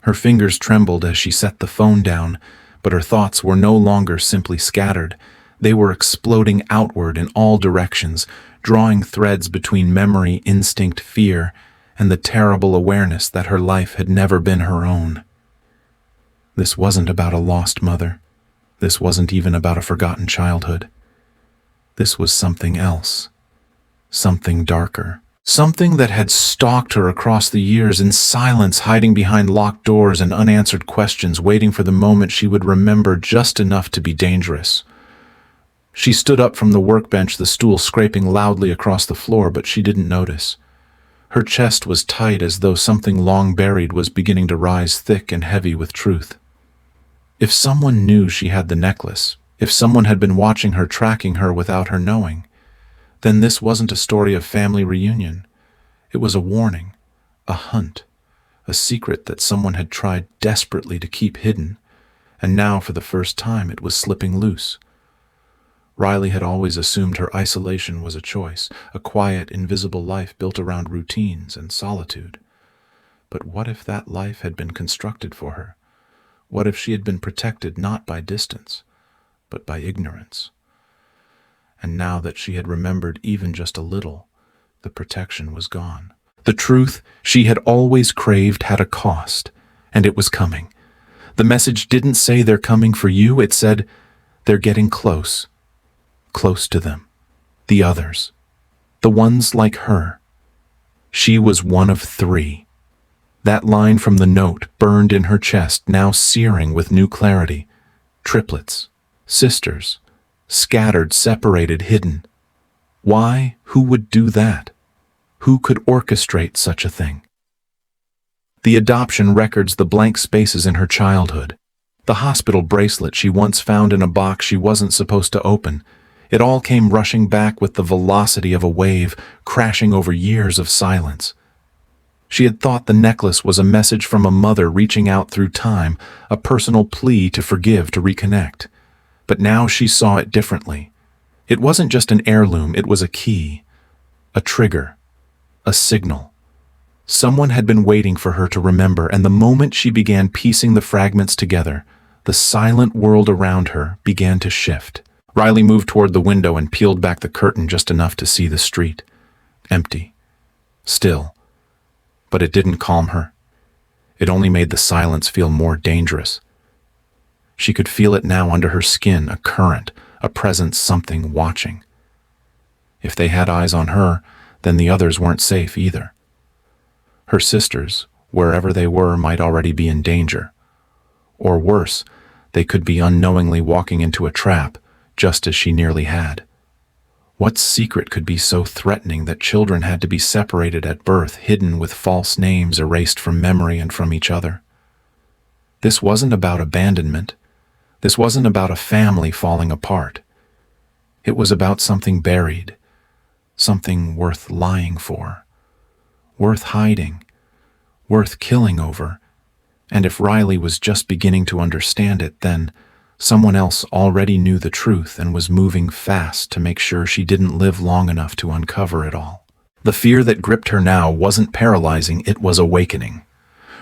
Her fingers trembled as she set the phone down, but her thoughts were no longer simply scattered. They were exploding outward in all directions, drawing threads between memory, instinct, fear, and the terrible awareness that her life had never been her own. This wasn't about a lost mother. This wasn't even about a forgotten childhood. This was something else. Something darker. Something that had stalked her across the years in silence, hiding behind locked doors and unanswered questions, waiting for the moment she would remember just enough to be dangerous. She stood up from the workbench, the stool scraping loudly across the floor, but she didn't notice. Her chest was tight, as though something long buried was beginning to rise thick and heavy with truth. If someone knew she had the necklace, if someone had been watching her, tracking her without her knowing, then this wasn't a story of family reunion. It was a warning, A hunt, a secret that someone had tried desperately to keep hidden, and now for the first time it was slipping loose. Riley had always assumed her isolation was a choice, a quiet, invisible life built around routines and solitude. But what if that life had been constructed for her? What if she had been protected not by distance, but by ignorance? And now that she had remembered even just a little, the protection was gone. The truth she had always craved had a cost, and it was coming. The message didn't say they're coming for you, it said they're getting close. Close to them. The others. The ones like her. She was one of 3. That line from the note burned in her chest, now searing with new clarity. Triplets. Sisters. Scattered, separated, hidden. Why? Who would do that? Who could orchestrate such a thing? The adoption records the blank spaces in her childhood. The hospital bracelet she once found in a box she wasn't supposed to open. It all came rushing back with the velocity of a wave, crashing over years of silence. She had thought the necklace was a message from a mother reaching out through time, a personal plea to forgive, to reconnect. But now she saw it differently. It wasn't just an heirloom, it was a key, a trigger, a signal. Someone had been waiting for her to remember, and the moment she began piecing the fragments together, the silent world around her began to shift. Riley moved toward the window and peeled back the curtain just enough to see the street. Empty. Still. But it didn't calm her. It only made the silence feel more dangerous. She could feel it now under her skin, a current, a presence, something watching. If they had eyes on her, then the others weren't safe either. Her sisters, wherever they were, might already be in danger. Or worse, they could be unknowingly walking into a trap, just as she nearly had. What secret could be so threatening that children had to be separated at birth, hidden with false names erased from memory and from each other? This wasn't about abandonment. This wasn't about a family falling apart. It was about something buried, something worth lying for, worth hiding, worth killing over. And if Riley was just beginning to understand it, then someone else already knew the truth and was moving fast to make sure she didn't live long enough to uncover it all. The fear that gripped her now wasn't paralyzing, it was awakening.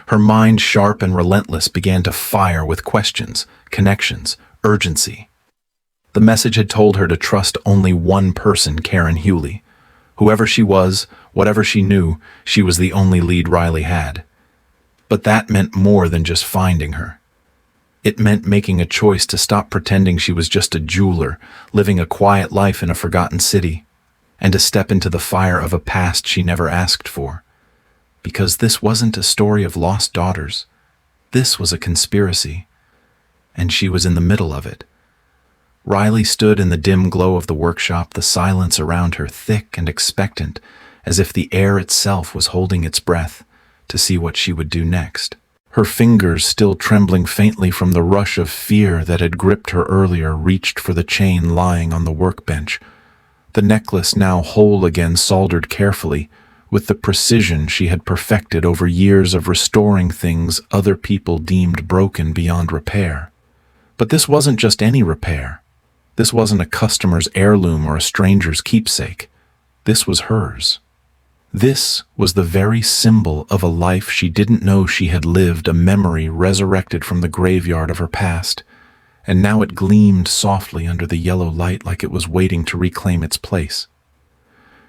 Her mind, sharp and relentless, began to fire with questions, connections, urgency. The message had told her to trust only one person, Karen Hewley. Whoever she was, whatever she knew, she was the only lead Riley had. But that meant more than just finding her. It meant making a choice to stop pretending she was just a jeweler, living a quiet life in a forgotten city, and to step into the fire of a past she never asked for. Because this wasn't a story of lost daughters. This was a conspiracy, and she was in the middle of it. Riley stood in the dim glow of the workshop, the silence around her thick and expectant, as if the air itself was holding its breath to see what she would do next. Her fingers, still trembling faintly from the rush of fear that had gripped her earlier, reached for the chain lying on the workbench. The necklace, now whole again, soldered carefully, with the precision she had perfected over years of restoring things other people deemed broken beyond repair. But this wasn't just any repair. This wasn't a customer's heirloom or a stranger's keepsake. This was hers. This was the very symbol of a life she didn't know she had lived, a memory resurrected from the graveyard of her past, and now it gleamed softly under the yellow light like it was waiting to reclaim its place.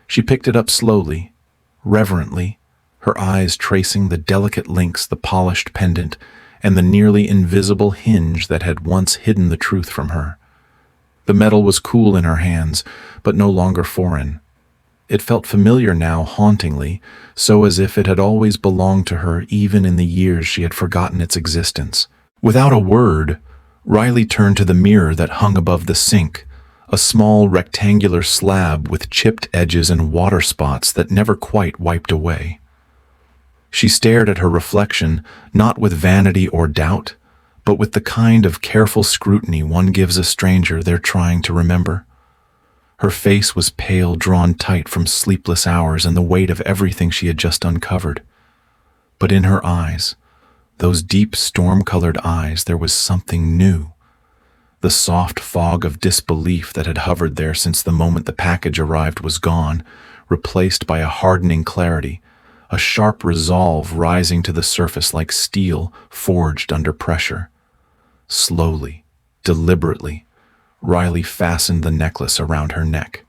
She picked it up slowly, reverently, her eyes tracing the delicate links, the polished pendant, and the nearly invisible hinge that had once hidden the truth from her. The metal was cool in her hands, but no longer foreign. It felt familiar now, hauntingly, so as if it had always belonged to her, even in the years she had forgotten its existence. Without a word, Riley turned to the mirror that hung above the sink, a small rectangular slab with chipped edges and water spots that never quite wiped away. She stared at her reflection, not with vanity or doubt, but with the kind of careful scrutiny one gives a stranger they're trying to remember. Her face was pale, drawn tight from sleepless hours and the weight of everything she had just uncovered. But in her eyes, those deep storm-colored eyes, there was something new. The soft fog of disbelief that had hovered there since the moment the package arrived was gone, replaced by a hardening clarity, a sharp resolve rising to the surface like steel forged under pressure. Slowly, deliberately, Riley fastened the necklace around her neck.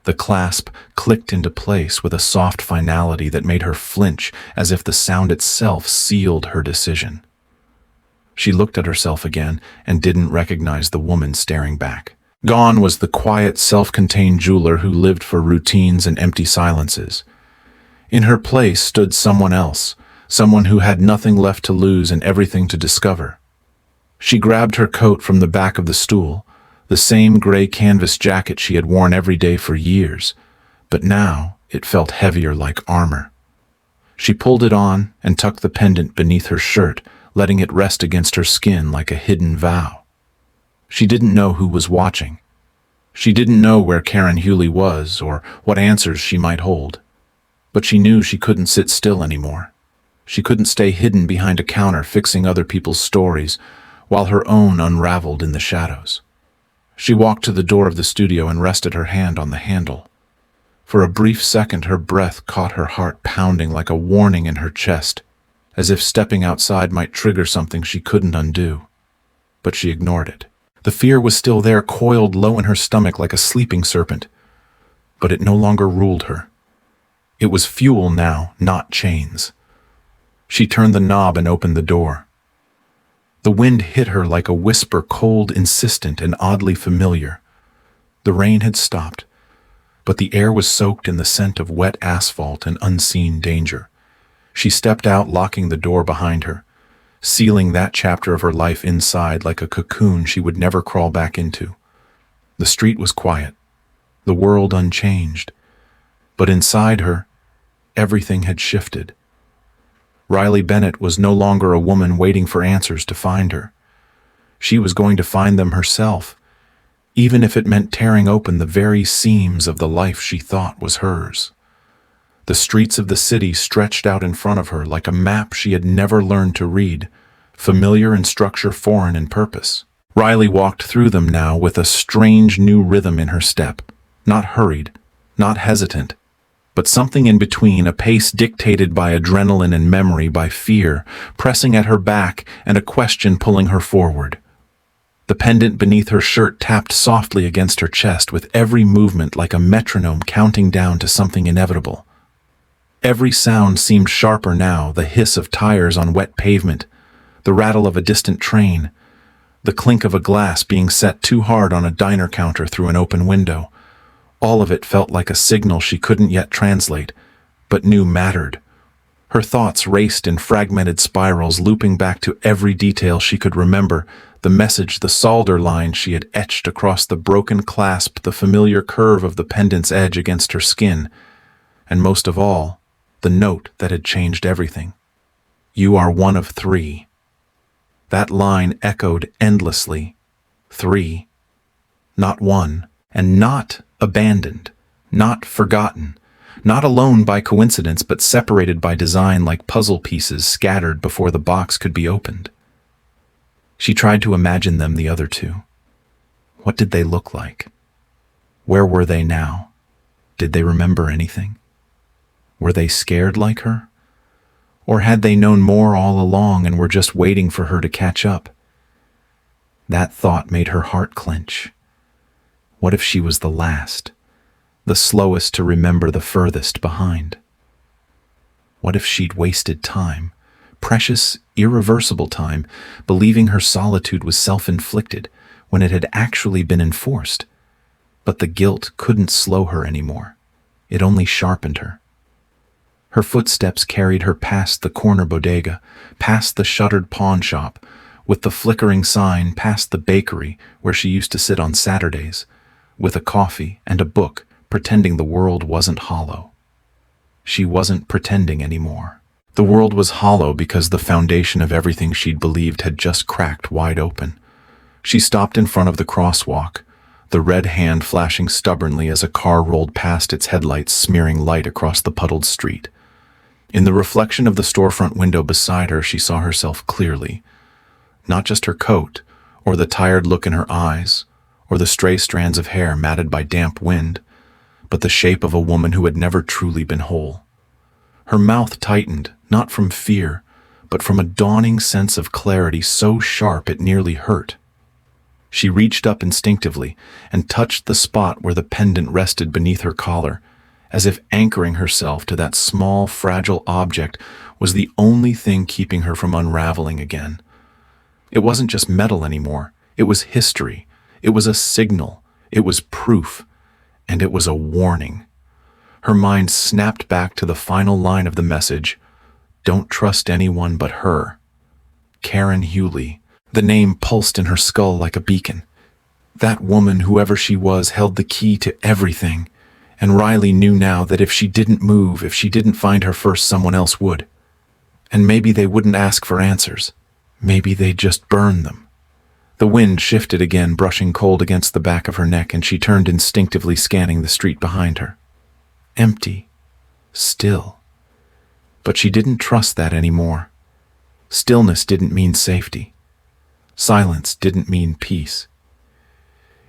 The clasp clicked into place with a soft finality that made her flinch, as if the sound itself sealed her decision. She looked at herself again and didn't recognize the woman staring back. Gone was the quiet, self-contained jeweler who lived for routines and empty silences. In her place stood someone else, someone who had nothing left to lose and everything to discover. She grabbed her coat from the back of the stool, the same gray canvas jacket she had worn every day for years, but now it felt heavier like armor. She pulled it on and tucked the pendant beneath her shirt, letting it rest against her skin like a hidden vow. She didn't know who was watching. She didn't know where Karen Hewley was or what answers she might hold. But she knew she couldn't sit still anymore. She couldn't stay hidden behind a counter fixing other people's stories while her own unraveled in the shadows. She walked to the door of the studio and rested her hand on the handle. For a brief second, her breath caught her heart pounding like a warning in her chest, as if stepping outside might trigger something she couldn't undo. But she ignored it. The fear was still there, coiled low in her stomach like a sleeping serpent, but it no longer ruled her. It was fuel now, not chains. She turned the knob and opened the door. The wind hit her like a whisper, cold, insistent, and oddly familiar. The rain had stopped, but the air was soaked in the scent of wet asphalt and unseen danger. She stepped out, locking the door behind her, sealing that chapter of her life inside like a cocoon she would never crawl back into. The street was quiet, the world unchanged, but inside her, everything had shifted. Riley Bennett was no longer a woman waiting for answers to find her. She was going to find them herself, even if it meant tearing open the very seams of the life she thought was hers. The streets of the city stretched out in front of her like a map she had never learned to read, familiar in structure, foreign in purpose. Riley walked through them now with a strange new rhythm in her step, not hurried, not hesitant, but something in between, a pace dictated by adrenaline and memory, by fear pressing at her back and a question pulling her forward. The pendant beneath her shirt tapped softly against her chest with every movement like a metronome counting down to something inevitable. Every sound seemed sharper now, the hiss of tires on wet pavement, the rattle of a distant train, the clink of a glass being set too hard on a diner counter through an open window. All of it felt like a signal she couldn't yet translate, but knew mattered. Her thoughts raced in fragmented spirals, looping back to every detail she could remember, the message, the solder line she had etched across the broken clasp, the familiar curve of the pendant's edge against her skin, and most of all, the note that had changed everything. "You are one of three." That line echoed endlessly. 3. Not one, and not abandoned, not forgotten, not alone by coincidence, but separated by design like puzzle pieces scattered before the box could be opened. She tried to imagine them, the other two. What did they look like? Where were they now? Did they remember anything? Were they scared like her? Or had they known more all along and were just waiting for her to catch up? That thought made her heart clench. What if she was the last, the slowest to remember, the furthest behind? What if she'd wasted time, precious, irreversible time, believing her solitude was self-inflicted when it had actually been enforced? But the guilt couldn't slow her anymore. It only sharpened her. Her footsteps carried her past the corner bodega, past the shuttered pawn shop, with the flickering sign, past the bakery where she used to sit on Saturdays, with a coffee and a book, pretending the world wasn't hollow. She wasn't pretending anymore. The world was hollow because the foundation of everything she'd believed had just cracked wide open. She stopped in front of the crosswalk, the red hand flashing stubbornly as a car rolled past, its headlights smearing light across the puddled street. In the reflection of the storefront window beside her, she saw herself clearly. Not just her coat, or the tired look in her eyes, or the stray strands of hair matted by damp wind, but the shape of a woman who had never truly been whole. Her mouth tightened, not from fear, but from a dawning sense of clarity so sharp it nearly hurt. She reached up instinctively and touched the spot where the pendant rested beneath her collar, as if anchoring herself to that small, fragile object was the only thing keeping her from unraveling again. It wasn't just metal anymore. It was history. It was a signal. It was proof. And it was a warning. Her mind snapped back to the final line of the message, "Don't trust anyone but her." Karen Hewley. The name pulsed in her skull like a beacon. That woman, whoever she was, held the key to everything, and Riley knew now that if she didn't move, if she didn't find her first, someone else would. And maybe they wouldn't ask for answers. Maybe they'd just burn them. The wind shifted again, brushing cold against the back of her neck, and she turned instinctively, scanning the street behind her. Empty. Still. But she didn't trust that anymore. Stillness didn't mean safety. Silence didn't mean peace.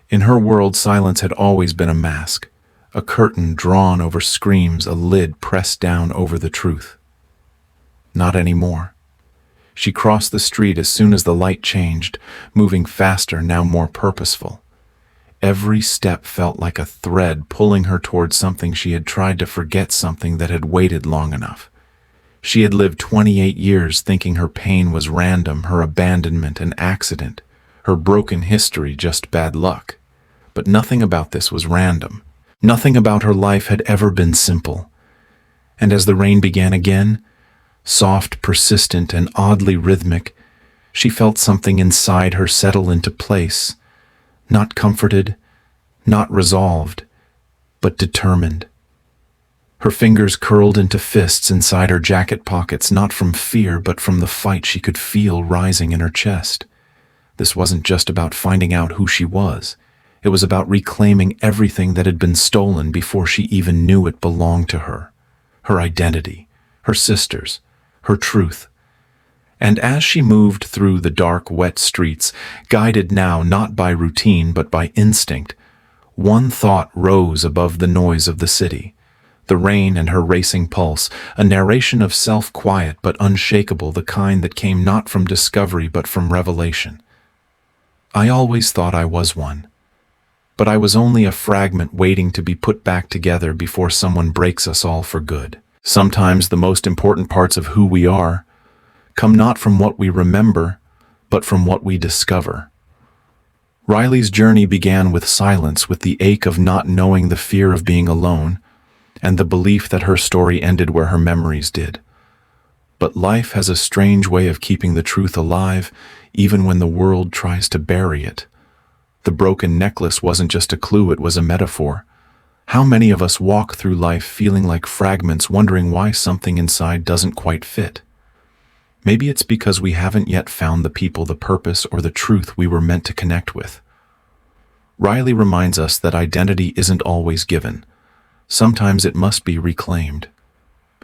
In her world, silence had always been a mask, a curtain drawn over screams, a lid pressed down over the truth. Not anymore. She crossed the street as soon as the light changed, moving faster, now more purposeful. Every step felt like a thread pulling her towards something she had tried to forget, something that had waited long enough. She had lived 28 years thinking her pain was random, her abandonment an accident, her broken history just bad luck. But nothing about this was random. Nothing about her life had ever been simple. And as the rain began again, soft, persistent, and oddly rhythmic, she felt something inside her settle into place, not comforted, not resolved, but determined. Her fingers curled into fists inside her jacket pockets, not from fear, but from the fight she could feel rising in her chest. This wasn't just about finding out who she was. It was about reclaiming everything that had been stolen before she even knew it belonged to her. Her identity, her sisters, her truth. And as she moved through the dark, wet streets, guided now not by routine but by instinct, one thought rose above the noise of the city. The rain and her racing pulse, a narration of self-quiet but unshakable, the kind that came not from discovery but from revelation. I always thought I was one. But I was only a fragment waiting to be put back together before someone breaks us all for good. Sometimes the most important parts of who we are come not from what we remember, but from what we discover. Riley's journey began with silence, with the ache of not knowing, the fear of being alone, and the belief that her story ended where her memories did. But life has a strange way of keeping the truth alive, even when the world tries to bury it. The broken necklace wasn't just a clue, it was a metaphor. How many of us walk through life feeling like fragments, wondering why something inside doesn't quite fit? Maybe it's because we haven't yet found the people, the purpose, or the truth we were meant to connect with. Riley reminds us that identity isn't always given. Sometimes it must be reclaimed.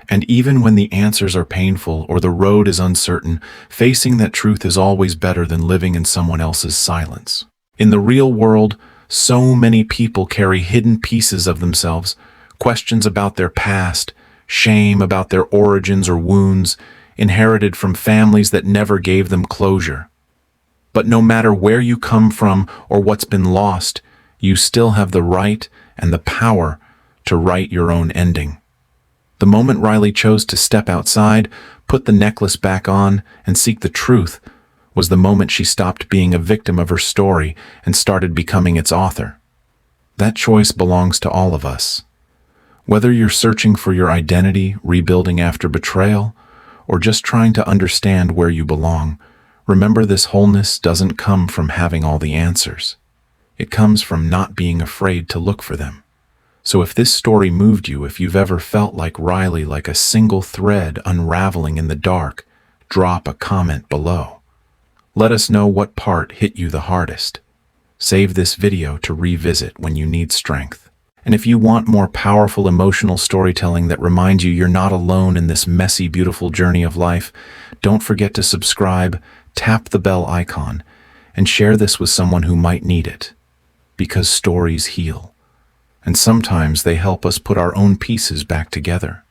And even when the answers are painful or the road is uncertain, facing that truth is always better than living in someone else's silence. In the real world, so many people carry hidden pieces of themselves, questions about their past, shame about their origins or wounds, inherited from families that never gave them closure. But no matter where you come from or what's been lost, you still have the right and the power to write your own ending. The moment Riley chose to step outside, put the necklace back on, and seek the truth was the moment she stopped being a victim of her story and started becoming its author. That choice belongs to all of us. Whether you're searching for your identity, rebuilding after betrayal, or just trying to understand where you belong, remember this wholeness doesn't come from having all the answers. It comes from not being afraid to look for them. So if this story moved you, if you've ever felt like Riley, like a single thread unraveling in the dark, drop a comment below. Let us know what part hit you the hardest. Save this video to revisit when you need strength. And if you want more powerful emotional storytelling that reminds you you're not alone in this messy, beautiful journey of life, don't forget to subscribe, tap the bell icon, and share this with someone who might need it. Because stories heal. And sometimes they help us put our own pieces back together.